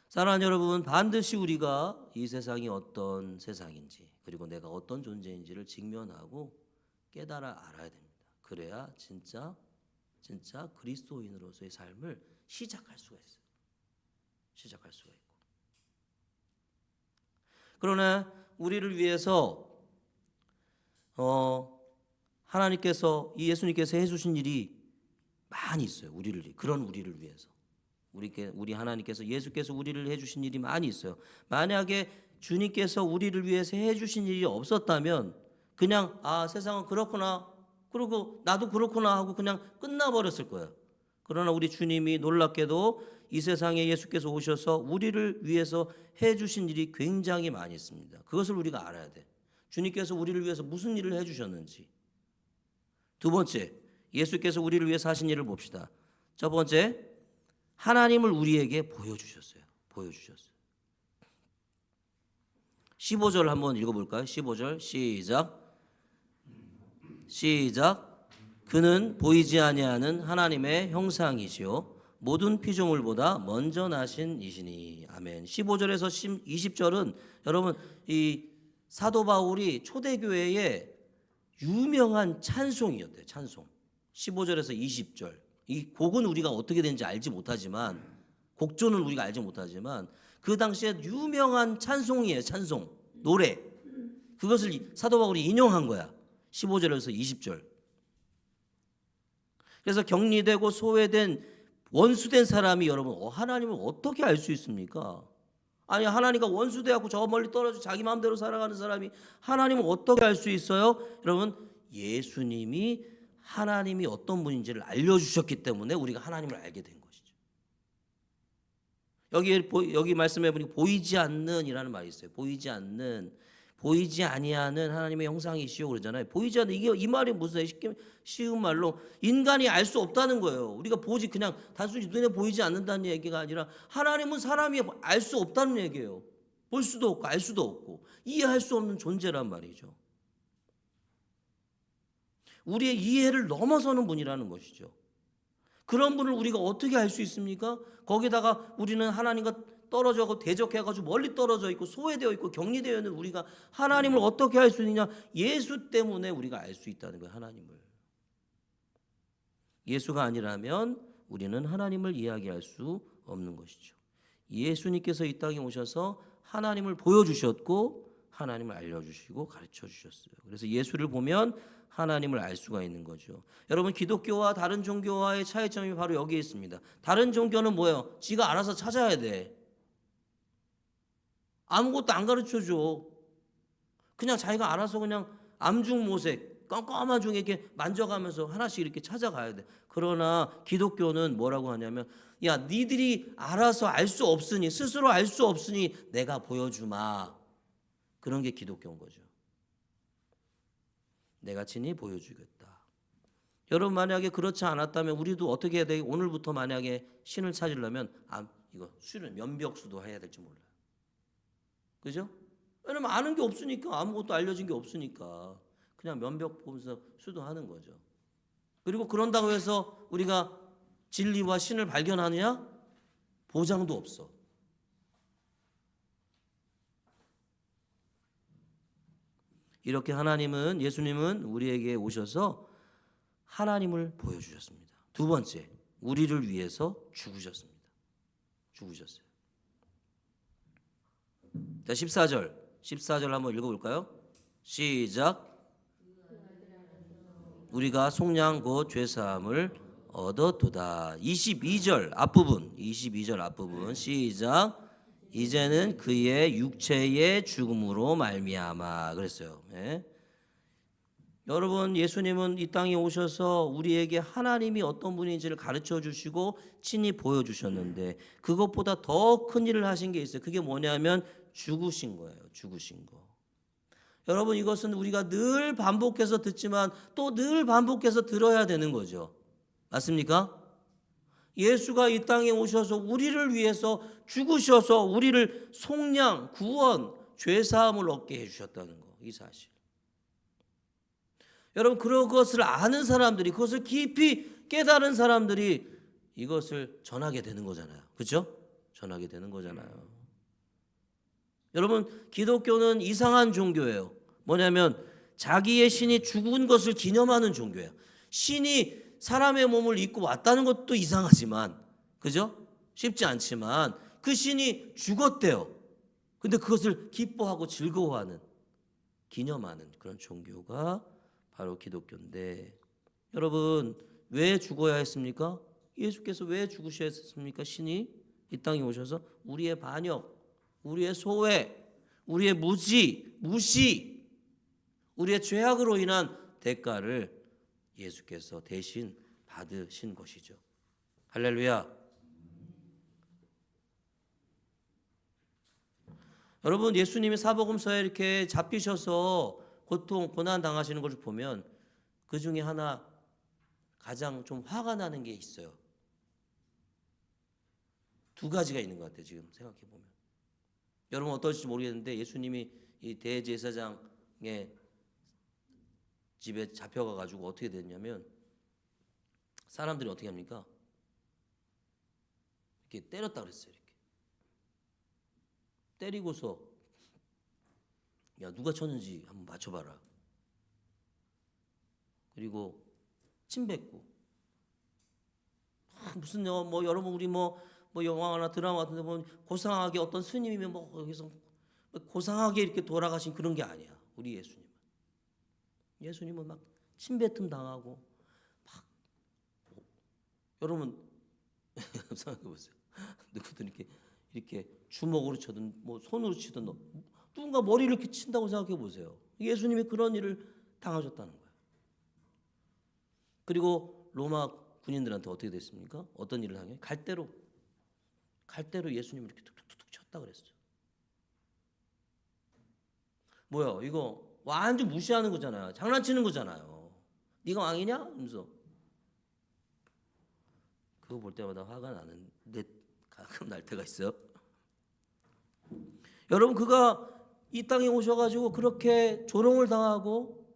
사랑하는 여러분, 반드시 우리가 이 세상이 어떤 세상인지, 그리고 내가 어떤 존재인지를 직면하고 깨달아 알아야 됩니다. 그래야 진짜 그리스도인으로서의 삶을 시작할 수가 있어요. 시작할 수가 있고. 그러나 우리를 위해서 하나님께서, 이 예수님께서 해주신 일이 많이 있어요. 그런 우리를 위해서. 우리 하나님께서, 예수께서 우리를 해주신 일이 많이 있어요. 만약에 주님께서 우리를 위해서 해주신 일이 없었다면 그냥 세상은 그렇구나, 그리고 나도 그렇구나 하고 그냥 끝나버렸을 거예요. 그러나 우리 주님이 놀랍게도 이 세상에 예수께서 오셔서 우리를 위해서 해주신 일이 굉장히 많이 있습니다. 그것을 우리가 알아야 돼. 주님께서 우리를 위해서 무슨 일을 해주셨는지. 두 번째, 예수께서 우리를 위해서 하신 일을 봅시다. 첫 번째, 하나님을 우리에게 보여주셨어요. 보여주셨어요. 15절 한번 읽어볼까요? 15절 시작. 시작. 그는 보이지 아니하는 하나님의 형상이시요 모든 피조물보다 먼저 나신 이시니. 아멘. 15절에서 20절은 여러분 이 사도 바울이 초대교회의 유명한 찬송이었대요. 찬송. 15절에서 20절. 이 곡은 우리가 어떻게 되는지 알지 못하지만, 곡조는 우리가 알지 못하지만 그 당시에 유명한 찬송이에요. 찬송. 노래. 그것을 사도 바울이 인용한 거야. 15절에서 20절. 그래서 격리되고 소외된 원수된 사람이 여러분 하나님을 어떻게 알 수 있습니까? 아니 하나님과 원수되고 저 멀리 떨어져 자기 마음대로 살아가는 사람이 하나님을 어떻게 알 수 있어요? 여러분 예수님이 하나님이 어떤 분인지를 알려주셨기 때문에 우리가 하나님을 알게 된 것이죠. 여기 말씀해 보니까 보이지 않는이라는 말이 있어요. 보이지 않는, 보이지 아니하는 하나님의 형상이시오 그러잖아요. 보이지 않는 이 말이 무슨 쉬운 말로 인간이 알 수 없다는 거예요. 우리가 보지 그냥 단순히 눈에 보이지 않는다는 얘기가 아니라 하나님은 사람이 알 수 없다는 얘기예요. 볼 수도 없고 알 수도 없고 이해할 수 없는 존재란 말이죠. 우리의 이해를 넘어서는 분이라는 것이죠. 그런 분을 우리가 어떻게 알 수 있습니까? 거기다가 우리는 하나님과 떨어져고 대적해가지고 멀리 떨어져 있고 소외되어 있고 격리되어 있는 우리가 하나님을 어떻게 알 수 있느냐? 예수 때문에 우리가 알 수 있다는 거예요. 하나님을. 예수가 아니라면 우리는 하나님을 이야기할 수 없는 것이죠. 예수님께서 이 땅에 오셔서 하나님을 보여주셨고 하나님을 알려주시고 가르쳐주셨어요. 그래서 예수를 보면 하나님을 알 수가 있는 거죠. 여러분 기독교와 다른 종교와의 차이점이 바로 여기에 있습니다. 다른 종교는 뭐예요? 지가 알아서 찾아야 돼. 아무것도 안 가르쳐줘. 그냥 자기가 알아서 그냥 암중모색 깜깜한 중에 이렇게 만져가면서 하나씩 이렇게 찾아가야 돼. 그러나 기독교는 뭐라고 하냐면 야 니들이 알아서 알 수 없으니 스스로 알 수 없으니 내가 보여주마. 그런 게 기독교인 거죠. 내가 친히 보여주겠다. 여러분 만약에 그렇지 않았다면 우리도 어떻게 해야 돼? 오늘부터 만약에 신을 찾으려면 이거 수련 면벽수도 해야 될지 몰라요. 그죠? 왜냐면 아는 게 없으니까 아무것도 알려진 게 없으니까 그냥 면벽 보면서 수도하는 거죠. 그리고 그런다고 해서 우리가 진리와 신을 발견하느냐? 보장도 없어. 이렇게 예수님은 우리에게 오셔서 하나님을 보여주셨습니다. 두 번째, 우리를 위해서 죽으셨습니다. 죽으셨어요. 자, 14절 한번 읽어볼까요? 시작. 우리가 속량 곧 죄사함을 얻었도다. 22절 앞부분 시작. 이제는 그의 육체의 죽음으로 말미암아 그랬어요. 예? 여러분 예수님은 이 땅에 오셔서 우리에게 하나님이 어떤 분인지를 가르쳐 주시고 친히 보여주셨는데 그것보다 더 큰 일을 하신 게 있어요. 그게 뭐냐면 죽으신 거예요. 죽으신 거. 여러분 이것은 우리가 늘 반복해서 듣지만 또 늘 반복해서 들어야 되는 거죠. 맞습니까? 예수가 이 땅에 오셔서 우리를 위해서 죽으셔서 우리를 속량, 구원, 죄사함을 얻게 해주셨다는 거. 이 사실. 여러분 그것을 아는 사람들이 그것을 깊이 깨달은 사람들이 이것을 전하게 되는 거잖아요. 그렇죠? 전하게 되는 거잖아요. 여러분 기독교는 이상한 종교예요. 뭐냐면 자기의 신이 죽은 것을 기념하는 종교예요. 신이 사람의 몸을 입고 왔다는 것도 이상하지만 그죠? 쉽지 않지만 그 신이 죽었대요. 근데 그것을 기뻐하고 즐거워하는 기념하는 그런 종교가 바로 기독교인데 여러분 왜 죽어야 했습니까? 예수께서 왜 죽으셔야 했습니까? 신이 이 땅에 오셔서 우리의 반역, 우리의 소외, 우리의 무시, 우리의 죄악으로 인한 대가를 예수께서 대신 받으신 것이죠. 할렐루야. 여러분 예수님이 사복음서에 이렇게 잡히셔서 고통, 고난 당하시는 것을 보면 그 중에 하나 가장 좀 화가 나는 게 있어요. 두 가지가 있는 것 같아요. 지금 생각해 보면. 여러분 어떨지 모르겠는데 예수님이 이 대제사장의 집에 잡혀가 가지고 어떻게 됐냐면 사람들이 어떻게 합니까? 이렇게 때렸다 그랬어요. 이렇게 때리고서 야 누가 쳤는지 한번 맞춰봐라. 그리고 침 뱉고 무슨 뭐 여러분 우리 뭐 영화나 드라마 같은데 뭐 고상하게 어떤 스님이 뭐 거기서 고상하게 이렇게 돌아가신 그런 게 아니야. 우리 예수님은 막 침뱉음 당하고 막 여러분 생각해 보세요. 누구든 이렇게 주먹으로 쳐든 뭐 손으로 치든 누군가 머리를 이렇게 친다고 생각해 보세요. 예수님이 그런 일을 당하셨다는 거예요. 그리고 로마 군인들한테 어떻게 됐습니까? 어떤 일을 당해? 갈대로 예수님을 이렇게 툭툭툭 쳤다 그랬어요. 뭐야 이거 완전 무시하는 거잖아요. 장난치는 거잖아요. 네가 왕이냐? 하면서 그거 볼 때마다 화가 나는데 가끔 날 때가 있어요. 여러분 그가 이 땅에 오셔가지고 그렇게 조롱을 당하고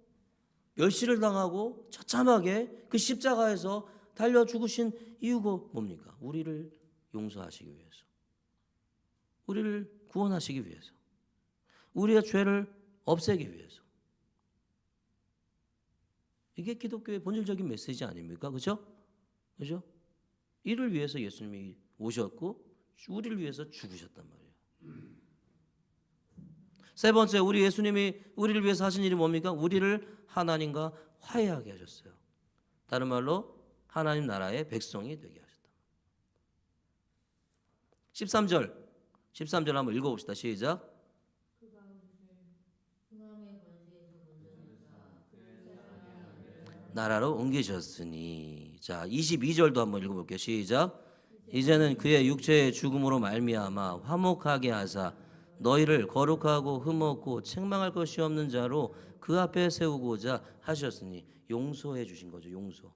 멸시를 당하고 처참하게 그 십자가에서 달려 죽으신 이유가 뭡니까? 우리를 용서하시기 위해서, 우리를 구원하시기 위해서, 우리의 죄를 없애기 위해서. 이게 기독교의 본질적인 메시지 아닙니까? 그죠? 그죠? 이를 위해서 예수님이 오셨고 우리를 위해서 죽으셨단 말이에요. 세 번째, 우리 예수님이 우리를 위해서 하신 일이 뭡니까? 우리를 하나님과 화해하게 하셨어요. 다른 말로 하나님 나라의 백성이 되게 하셨다. 13절 한번 읽어봅시다. 시작. 나라로 옮기셨으니. 자, 22절도 한번 읽어볼게요. 시작. 이제는 그의 육체의 죽음으로 말미암아 화목하게 하사 너희를 거룩하고 흠없고 책망할 것이 없는 자로 그 앞에 세우고자 하셨으니. 용서해 주신 거죠. 용서.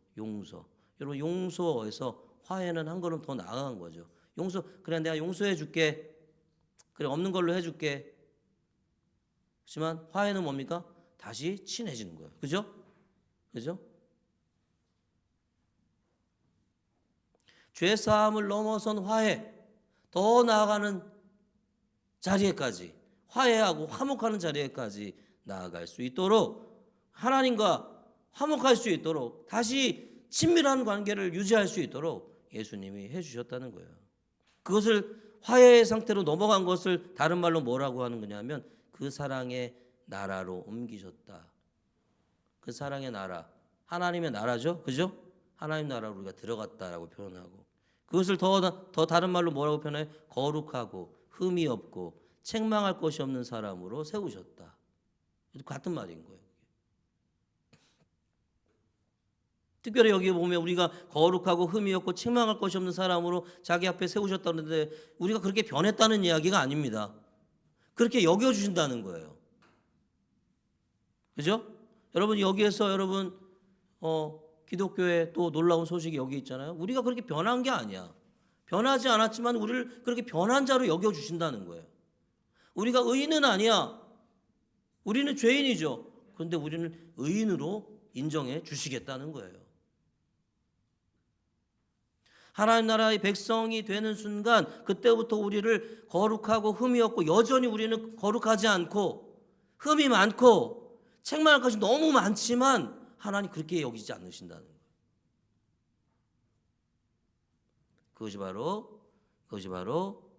여러분 용서에서 화해는 한 걸음 더 나아간 거죠. 용서, 그래 내가 용서해 줄게. 그래 없는 걸로 해줄게. 하지만 화해는 뭡니까? 다시 친해지는 거예요. 그죠? 죄사함을 넘어선 화해, 더 나아가는 자리에까지, 화해하고 화목하는 자리에까지 나아갈 수 있도록, 하나님과 화목할 수 있도록, 다시 친밀한 관계를 유지할 수 있도록 예수님이 해주셨다는 거예요. 그것을 화해의 상태로 넘어간 것을 다른 말로 뭐라고 하는 거냐면 그 사랑의 나라로 옮기셨다. 그 사랑의 나라, 하나님의 나라죠, 그죠? 하나님 나라로 우리가 들어갔다라고 표현하고, 그것을 더 다른 말로 뭐라고 표현해? 거룩하고 흠이 없고 책망할 것이 없는 사람으로 세우셨다. 같은 말인 거예요. 특별히 여기 보면 우리가 거룩하고 흠이 없고 책망할 것이 없는 사람으로 자기 앞에 세우셨다는데 우리가 그렇게 변했다는 이야기가 아닙니다. 그렇게 여겨주신다는 거예요. 그죠? 여러분 여기에서 여러분 기독교의 또 놀라운 소식이 여기 있잖아요. 우리가 그렇게 변한 게 아니야. 변하지 않았지만 우리를 그렇게 변한 자로 여겨주신다는 거예요. 우리가 의인은 아니야. 우리는 죄인이죠. 그런데 우리는 의인으로 인정해 주시겠다는 거예요. 하나님 나라의 백성이 되는 순간 그때부터 우리를 거룩하고 흠이 없고, 여전히 우리는 거룩하지 않고 흠이 많고 책망할 것이 너무 많지만 하나님 그렇게 여기지 않으신다는 거예요. 그것이 바로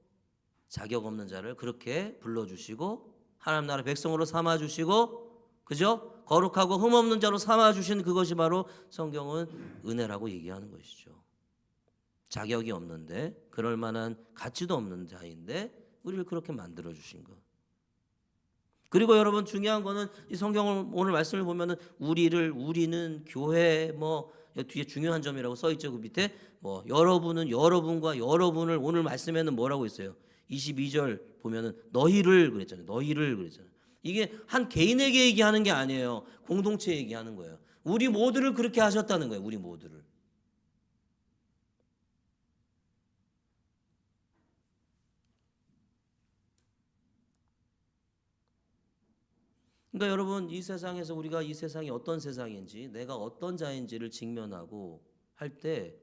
자격 없는 자를 그렇게 불러주시고 하나님 나라 백성으로 삼아주시고, 그죠? 거룩하고 흠없는 자로 삼아주신 그것이 바로 성경은 은혜라고 얘기하는 것이죠. 자격이 없는데, 그럴 만한 가치도 없는 자인데 우리를 그렇게 만들어주신 것. 그리고 여러분 중요한 거는 이 성경을 오늘 말씀을 보면은 우리는 교회 뒤에 중요한 점이라고 써 있죠. 그 밑에 여러분은 여러분과 여러분을, 오늘 말씀에는 뭐라고 있어요? 22절 보면은 너희를 그랬잖아요. 이게 한 개인에게 얘기하는 게 아니에요. 공동체 얘기하는 거예요. 우리 모두를 그렇게 하셨다는 거예요. 우리 모두를. 그러니까 여러분, 이 세상에서 우리가 이 세상이 어떤 세상인지, 내가 어떤 자인지를 직면하고 할 때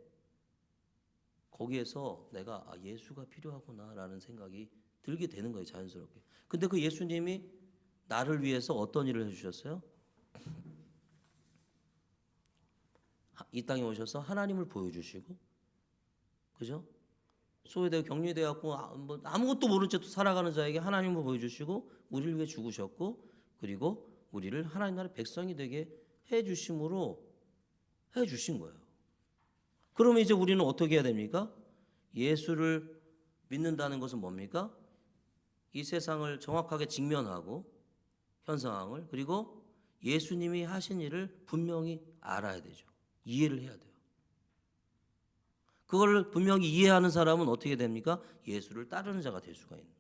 거기에서 내가 예수가 필요하구나라는 생각이 들게 되는 거예요, 자연스럽게. 근데 그 예수님이 나를 위해서 어떤 일을 해주셨어요? 이 땅에 오셔서 하나님을 보여주시고, 그죠? 소외되고 격리되었고 뭐 아무것도 모른 채 또 살아가는 자에게 하나님을 보여주시고, 우리를 위해 죽으셨고, 그리고 우리를 하나님 나라의 백성이 되게 해주심으로 해주신 거예요. 그러면 이제 우리는 어떻게 해야 됩니까? 예수를 믿는다는 것은 뭡니까? 이 세상을 정확하게 직면하고 현 상황을, 그리고 예수님이 하신 일을 분명히 알아야 되죠. 이해를 해야 돼요. 그걸 분명히 이해하는 사람은 어떻게 됩니까? 예수를 따르는 자가 될 수가 있는 거예요.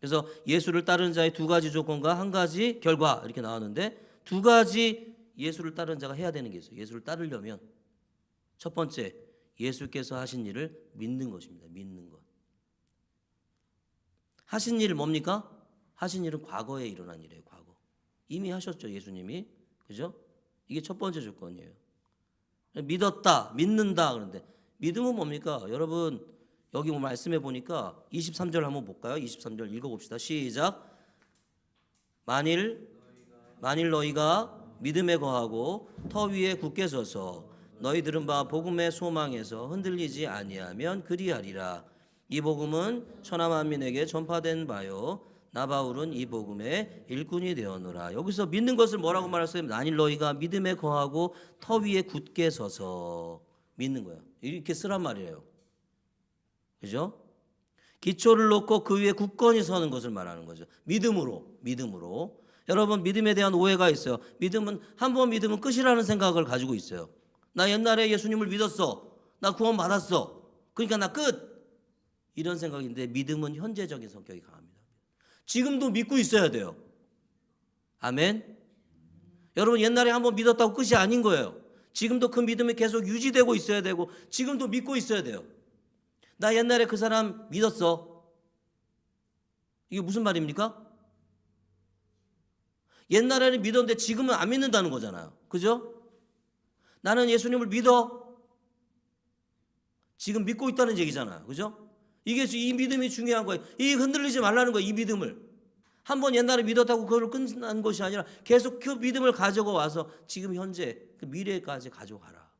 그래서 예수를 따르는 자의 두 가지 조건과 한 가지 결과 이렇게 나왔는데, 두 가지 예수를 따르는 자가 해야 되는 게 있어요. 예수를 따르려면 첫 번째, 예수께서 하신 일을 믿는 것입니다. 믿는 것. 하신 일은 뭡니까? 하신 일은 과거에 일어난 일이에요. 과거. 이미 하셨죠, 예수님이. 그죠? 이게 첫 번째 조건이에요. 믿었다, 믿는다. 그런데 믿음은 뭡니까? 여러분, 여기 말씀해 보니까 23절 한번 볼까요? 23절 읽어봅시다. 시작. 만일 너희가 믿음에 거하고 터 위에 굳게 서서 너희 들은 바 복음의 소망에서 흔들리지 아니하면 그리하리라. 이 복음은 천하 만민에게 전파된 바요, 나 바울은 이 복음의 일꾼이 되었노라. 여기서 믿는 것을 뭐라고 말했어요? 만일 너희가 믿음에 거하고 터 위에 굳게 서서 믿는 거야. 이렇게 쓰란 말이에요. 그죠? 기초를 놓고 그 위에 굳건히 서는 것을 말하는 거죠. 믿음으로. 여러분, 믿음에 대한 오해가 있어요. 믿음은 한 번 믿으면 끝이라는 생각을 가지고 있어요. 나 옛날에 예수님을 믿었어. 나 구원 받았어. 그러니까 나 끝. 이런 생각인데, 믿음은 현재적인 성격이 강합니다. 지금도 믿고 있어야 돼요. 아멘. 여러분, 옛날에 한번 믿었다고 끝이 아닌 거예요. 지금도 그 믿음이 계속 유지되고 있어야 되고, 지금도 믿고 있어야 돼요. 나 옛날에 그 사람 믿었어. 이게 무슨 말입니까? 옛날에는 믿었는데 지금은 안 믿는다는 거잖아요. 그죠? 나는 예수님을 믿어. 지금 믿고 있다는 얘기잖아요. 그죠? 이 믿음이 중요한 거예요. 이 흔들리지 말라는 거예요. 이 믿음을. 한번 옛날에 믿었다고 그걸 끝난 것이 아니라 계속 그 믿음을 가지고 와서 지금 현재 그 미래까지 가져가라.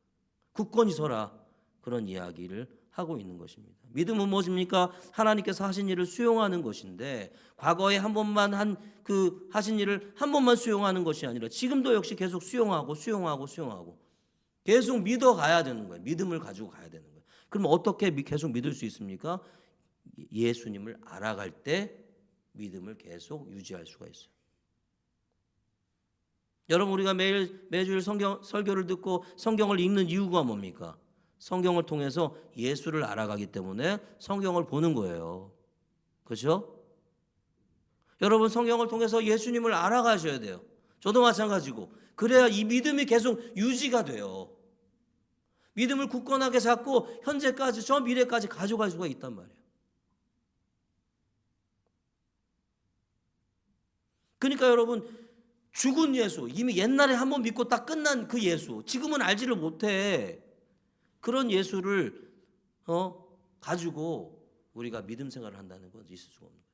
굳건히 서라. 그런 이야기를 하고 있는 것입니다. 믿음은 무엇입니까? 하나님께서 하신 일을 수용하는 것인데, 과거에 한 번만 하신 일을 한 번만 수용하는 것이 아니라 지금도 역시 계속 수용하고 계속 믿어 가야 되는 거예요. 믿음을 가지고 가야 되는 거예요. 그럼 어떻게 계속 믿을 수 있습니까? 예수님을 알아갈 때 믿음을 계속 유지할 수가 있어요. 여러분, 우리가 매주일 설교를 듣고 성경을 읽는 이유가 뭡니까? 성경을 통해서 예수를 알아가기 때문에 성경을 보는 거예요. 그렇죠? 여러분, 성경을 통해서 예수님을 알아가셔야 돼요. 저도 마찬가지고. 그래야 이 믿음이 계속 유지가 돼요. 믿음을 굳건하게 잡고 현재까지 저 미래까지 가져갈 수가 있단 말이에요. 그러니까 여러분, 죽은 예수, 이미 옛날에 한번 믿고 딱 끝난 그 예수, 지금은 알지를 못해. 그런 예수를 가지고 우리가 믿음 생활을 한다는 건 있을 수가 없는 거예요.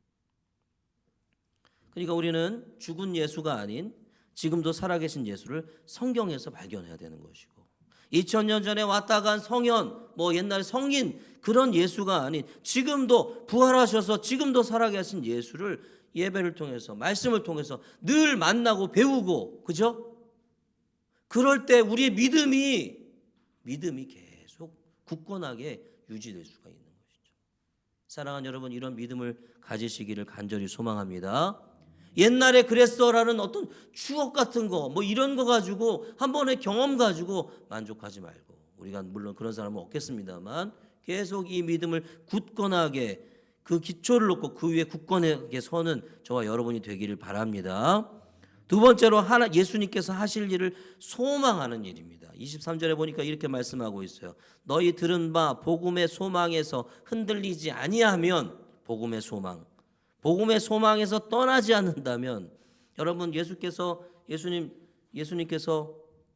그러니까 우리는 죽은 예수가 아닌 지금도 살아계신 예수를 성경에서 발견해야 되는 것이고, 2000년 전에 왔다 간 성현, 옛날에 성인, 그런 예수가 아닌 지금도 부활하셔서 지금도 살아계신 예수를 예배를 통해서, 말씀을 통해서 늘 만나고 배우고, 그죠? 그럴 때 우리의 믿음이 계속 굳건하게 유지될 수가 있는 것이죠. 사랑하는 여러분, 이런 믿음을 가지시기를 간절히 소망합니다. 옛날에 그랬어라는 어떤 추억 같은 거, 이런 거 가지고, 한 번의 경험 가지고 만족하지 말고, 우리가 물론 그런 사람은 없겠습니다만 계속 이 믿음을 굳건하게, 그 기초를 놓고 그 위에 굳건하게 서는 저와 여러분이 되기를 바랍니다. 두 번째로, 예수님께서 하실 일을 소망하는 일입니다. 23절에 보니까 이렇게 말씀하고 있어요. 너희 들은 바 복음의 소망에서 흔들리지 아니하면, 복음의 소망에서 떠나지 않는다면, 여러분 예수님께서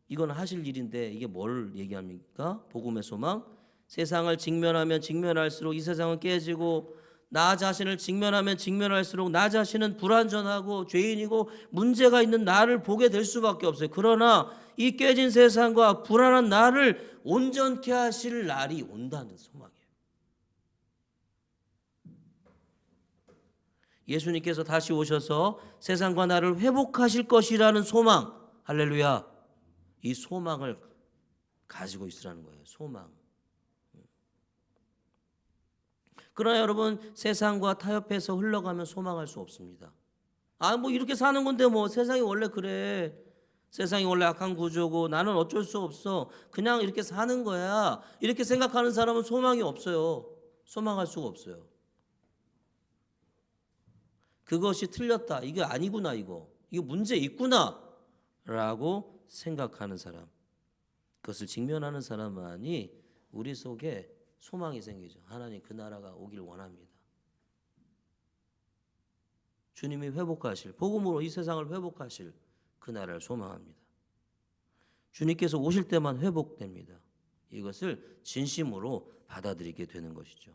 이건 하실 일인데 이게 뭘 얘기합니까? 복음의 소망. 세상을 직면하면 직면할수록 이 세상은 깨지고 나 자신을 직면하면 직면할수록 나 자신은 불완전하고 죄인이고 문제가 있는 나를 보게 될 수밖에 없어요. 그러나 이 깨진 세상과 불안한 나를 온전케 하실 날이 온다는 소망이에요. 예수님께서 다시 오셔서 세상과 나를 회복하실 것이라는 소망. 할렐루야. 이 소망을 가지고 있으라는 거예요. 소망. 그러나 여러분 세상과 타협해서 흘러가면 소망할 수 없습니다. 뭐 이렇게 사는 건데 뭐 세상이 원래 그래. 세상이 원래 악한 구조고 나는 어쩔 수 없어. 그냥 이렇게 사는 거야. 이렇게 생각하는 사람은 소망이 없어요. 소망할 수가 없어요. 그것이 틀렸다. 이게 아니구나 이거. 이거 문제 있구나. 라고 생각하는 사람. 그것을 직면하는 사람만이 우리 속에 소망이 생기죠. 하나님 그 나라가 오길 원합니다. 주님이 회복하실, 복음으로 이 세상을 회복하실 그 나라를 소망합니다. 주님께서 오실 때만 회복됩니다. 이것을 진심으로 받아들이게 되는 것이죠.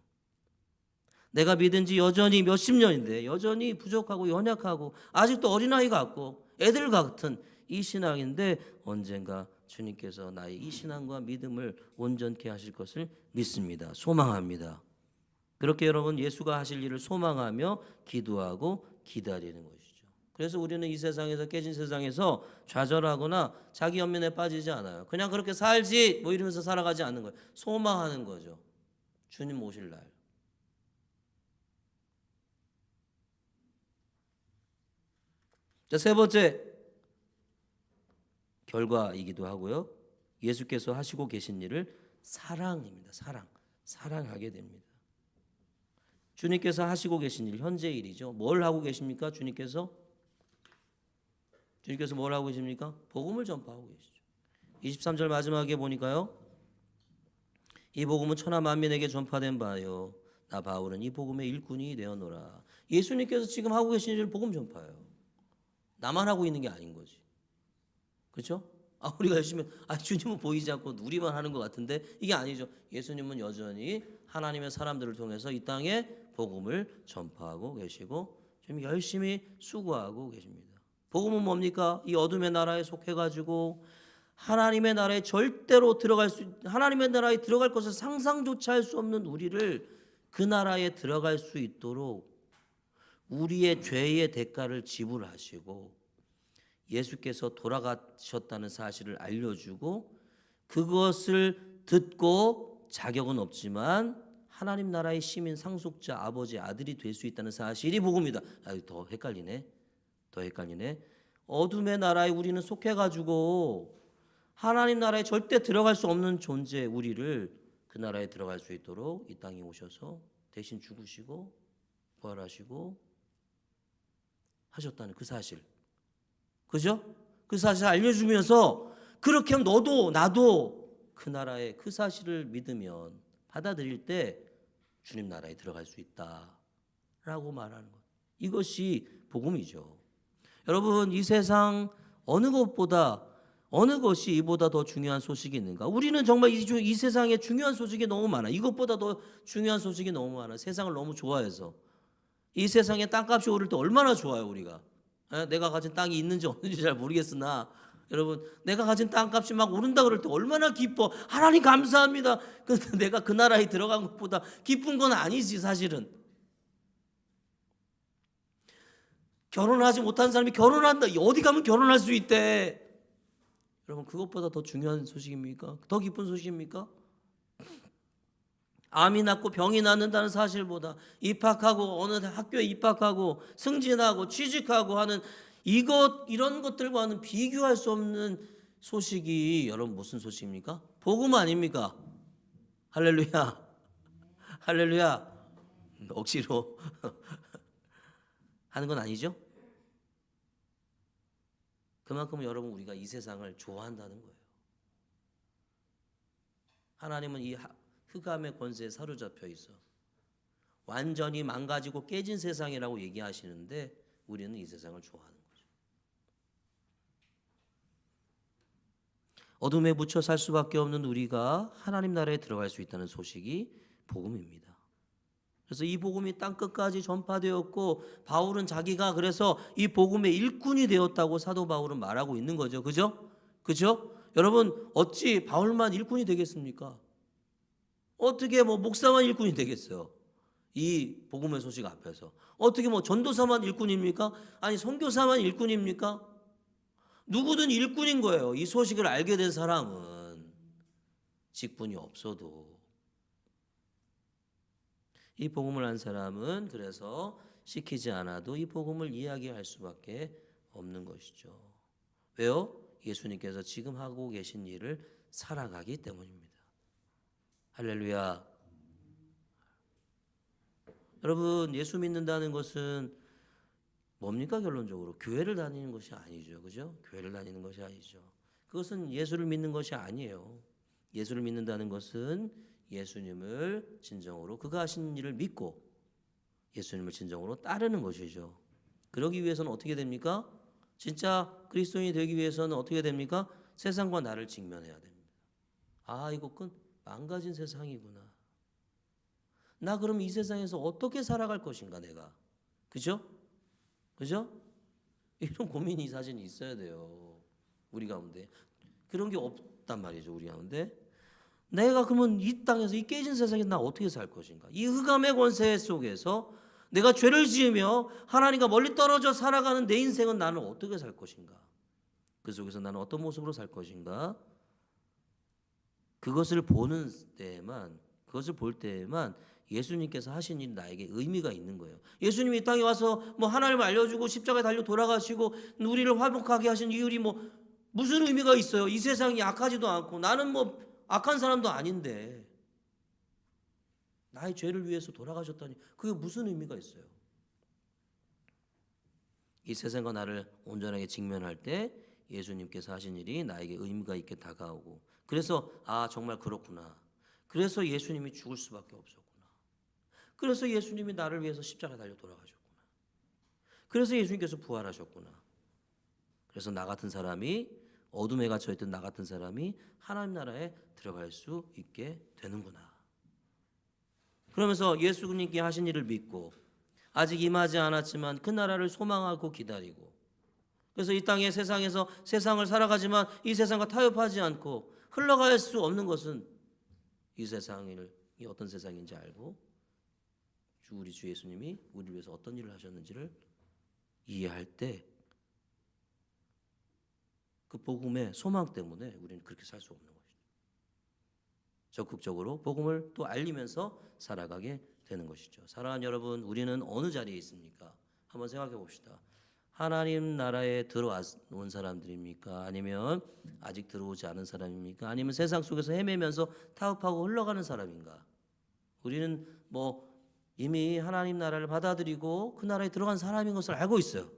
내가 믿은 지 여전히 몇십 년인데 여전히 부족하고 연약하고 아직도 어린아이 같고 애들 같은 이 신앙인데 언젠가 주님께서 나의 이 신앙과 믿음을 온전케 하실 것을 믿습니다. 소망합니다. 그렇게 여러분 예수가 하실 일을 소망하며 기도하고 기다리는 것이죠. 그래서 우리는 이 세상에서 깨진 세상에서 좌절하거나 자기 연민에 빠지지 않아요. 그냥 그렇게 살지 뭐 이러면서 살아가지 않는 거예요. 소망하는 거죠. 주님 오실 날. 자, 세 번째 결과이기도 하고요. 예수께서 하시고 계신 일을 사랑입니다. 사랑하게 됩니다. 주님께서 하시고 계신 일, 현재 일이죠. 뭘 하고 계십니까? 주님께서 뭘 하고 계십니까? 복음을 전파하고 계시죠. 23절 마지막에 보니까요. 이 복음은 천하 만민에게 전파된 바요. 나 바울은 이 복음의 일꾼이 되었노라. 예수님께서 지금 하고 계신 일을 복음 전파예요. 나만 하고 있는 게 아닌 거지. 그렇죠? 우리가 열심히 주님은 보이지 않고 우리만 하는 것 같은데 이게 아니죠. 예수님은 여전히 하나님의 사람들을 통해서 이 땅에 복음을 전파하고 계시고 좀 열심히 수고하고 계십니다. 복음은 뭡니까? 이 어둠의 나라에 속해가지고 하나님의 나라에 절대로 하나님의 나라에 들어갈 것을 상상조차 할 수 없는 우리를 그 나라에 들어갈 수 있도록 우리의 죄의 대가를 지불하시고 예수께서 돌아가셨다는 사실을 알려주고 그것을 듣고 자격은 없지만 하나님 나라의 시민 상속자 아버지 아들이 될 수 있다는 사실이 복음이다. 더 헷갈리네. 어둠의 나라에 우리는 속해가지고 하나님 나라에 절대 들어갈 수 없는 존재 우리를 그 나라에 들어갈 수 있도록 이 땅에 오셔서 대신 죽으시고 부활하시고 하셨다는 그 사실. 그죠? 그 사실을 알려주면서 그렇게 하면 너도 나도 그 나라의 그 사실을 믿으면 받아들일 때 주님 나라에 들어갈 수 있다라고 말하는 것. 이것이 복음이죠. 여러분 이 세상 어느 것이 이보다 더 중요한 소식이 있는가? 우리는 정말 이 세상에 중요한 소식이 너무 많아. 이것보다 더 중요한 소식이 너무 많아. 세상을 너무 좋아해서. 이 세상에 땅값이 오를 때 얼마나 좋아요 우리가. 내가 가진 땅이 있는지 없는지 잘 모르겠으나 여러분 내가 가진 땅값이 막 오른다 그럴 때 얼마나 기뻐. 하나님 감사합니다. 근데 내가 그 나라에 들어간 것보다 기쁜 건 아니지 사실은. 결혼하지 못한 사람이 결혼한다. 어디 가면 결혼할 수 있대. 여러분 그것보다 더 중요한 소식입니까? 더 기쁜 소식입니까? 암이 낫고 병이 낫는다는 사실보다 입학하고 어느 학교에 입학하고 승진하고 취직하고 하는 이런 것들과는 비교할 수 없는 소식이 여러분 무슨 소식입니까? 복음 아닙니까? 할렐루야. 억지로 하는 건 아니죠? 그만큼 여러분 우리가 이 세상을 좋아한다는 거예요. 하나님은 이 흑암의 권세에 사로잡혀 있어 완전히 망가지고 깨진 세상이라고 얘기하시는데 우리는 이 세상을 좋아하는 거죠. 어둠에 묻혀 살 수밖에 없는 우리가 하나님 나라에 들어갈 수 있다는 소식이 복음입니다. 그래서 이 복음이 땅 끝까지 전파되었고 바울은 자기가 그래서 이 복음의 일꾼이 되었다고 사도 바울은 말하고 있는 거죠. 그죠? 그죠? 여러분 어찌 바울만 일꾼이 되겠습니까? 어떻게 뭐 목사만 일꾼이 되겠어요? 이 복음의 소식 앞에서 어떻게 뭐 전도사만 일꾼입니까? 아니 선교사만 일꾼입니까? 누구든 일꾼인 거예요. 이 소식을 알게 된 사람은 직분이 없어도. 이 복음을 안 사람은 그래서 시키지 않아도 이 복음을 이야기할 수밖에 없는 것이죠. 왜요? 예수님께서 지금 하고 계신 일을 살아가기 때문입니다. 할렐루야. 여러분 예수 믿는다는 것은 뭡니까 결론적으로? 교회를 다니는 것이 아니죠. 그죠? 교회를 다니는 것이 아니죠. 그것은 예수를 믿는 것이 아니에요. 예수를 믿는다는 것은 예수님을 진정으로 그가 하신 일을 믿고 예수님을 진정으로 따르는 것이죠. 그러기 위해서는 어떻게 됩니까? 진짜 그리스도인이 되기 위해서는 어떻게 됩니까? 세상과 나를 직면해야 됩니다. 아, 이거 망가진 세상이구나. 나 그럼 이 세상에서 어떻게 살아갈 것인가 내가. 그죠? 그죠? 이런 고민이 사실 있어야 돼요. 우리 가운데. 그런 게 없단 말이죠. 우리 가운데. 내가 그러면 이 땅에서 이 깨진 세상에서 나 어떻게 살 것인가? 이 흑암의 권세 속에서 내가 죄를 지으며 하나님과 멀리 떨어져 살아가는 내 인생은 나는 어떻게 살 것인가? 그 속에서 나는 어떤 모습으로 살 것인가? 그것을 보는 때에만, 그것을 볼 때에만 예수님께서 하신 일이 나에게 의미가 있는 거예요. 예수님이 이 땅에 와서 뭐 하나님을 알려주고 십자가에 달려 돌아가시고 우리를 화목하게 하신 이 일이 뭐 무슨 의미가 있어요? 이 세상이 악하지도 않고 나는 뭐 악한 사람도 아닌데 나의 죄를 위해서 돌아가셨다니 그게 무슨 의미가 있어요? 이 세상과 나를 온전하게 직면할 때 예수님께서 하신 일이 나에게 의미가 있게 다가오고 그래서 아 정말 그렇구나. 그래서 예수님이 죽을 수밖에 없었구나. 그래서 예수님이 나를 위해서 십자가에 달려 돌아가셨구나. 그래서 예수님께서 부활하셨구나. 그래서 나 같은 사람이 어둠에 갇혀있던 나 같은 사람이 하나님 나라에 들어갈 수 있게 되는구나. 그러면서 예수님께 하신 일을 믿고 아직 임하지 않았지만 그 나라를 소망하고 기다리고 그래서 이 땅의 세상에서 세상을 살아가지만 이 세상과 타협하지 않고 흘러갈 수 없는 것은 이 세상이 어떤 세상인지 알고 우리 주 예수님이 우리를 위해서 어떤 일을 하셨는지를 이해할 때 그 복음의 소망 때문에 우리는 그렇게 살 수 없는 것이죠. 적극적으로 복음을 또 알리면서 살아가게 되는 것이죠. 사랑하는 여러분, 우리는 어느 자리에 있습니까? 한번 생각해 봅시다. 하나님 나라에 들어온 사람들입니까? 아니면 아직 들어오지 않은 사람입니까? 아니면 세상 속에서 헤매면서 타협하고 흘러가는 사람인가? 우리는 뭐 이미 하나님 나라를 받아들이고 그 나라에 들어간 사람인 것을 알고 있어요.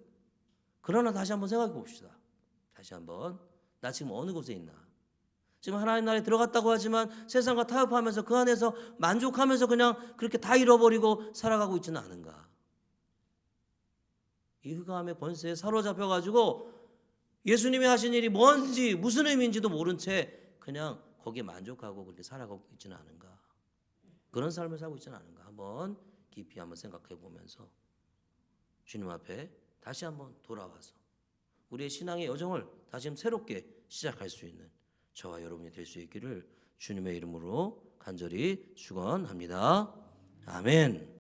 그러나 다시 한번 생각해 봅시다. 다시 한번 나 지금 어느 곳에 있나? 지금 하나님 나라에 들어갔다고 하지만 세상과 타협하면서 그 안에서 만족하면서 그냥 그렇게 다 잃어버리고 살아가고 있지는 않은가? 이 흑암의 권세에 사로잡혀가지고 예수님이 하신 일이 뭔지 무슨 의미인지도 모른 채 그냥 거기에 만족하고 그렇게 살아가고 있지는 않은가? 그런 삶을 살고 있지는 않은가? 한번 깊이 한번 생각해 보면서 주님 앞에 다시 한번 돌아와서 우리의 신앙의 여정을 다시 한번 새롭게 시작할 수 있는 저와 여러분이 될 수 있기를 주님의 이름으로 간절히 축원합니다. 아멘.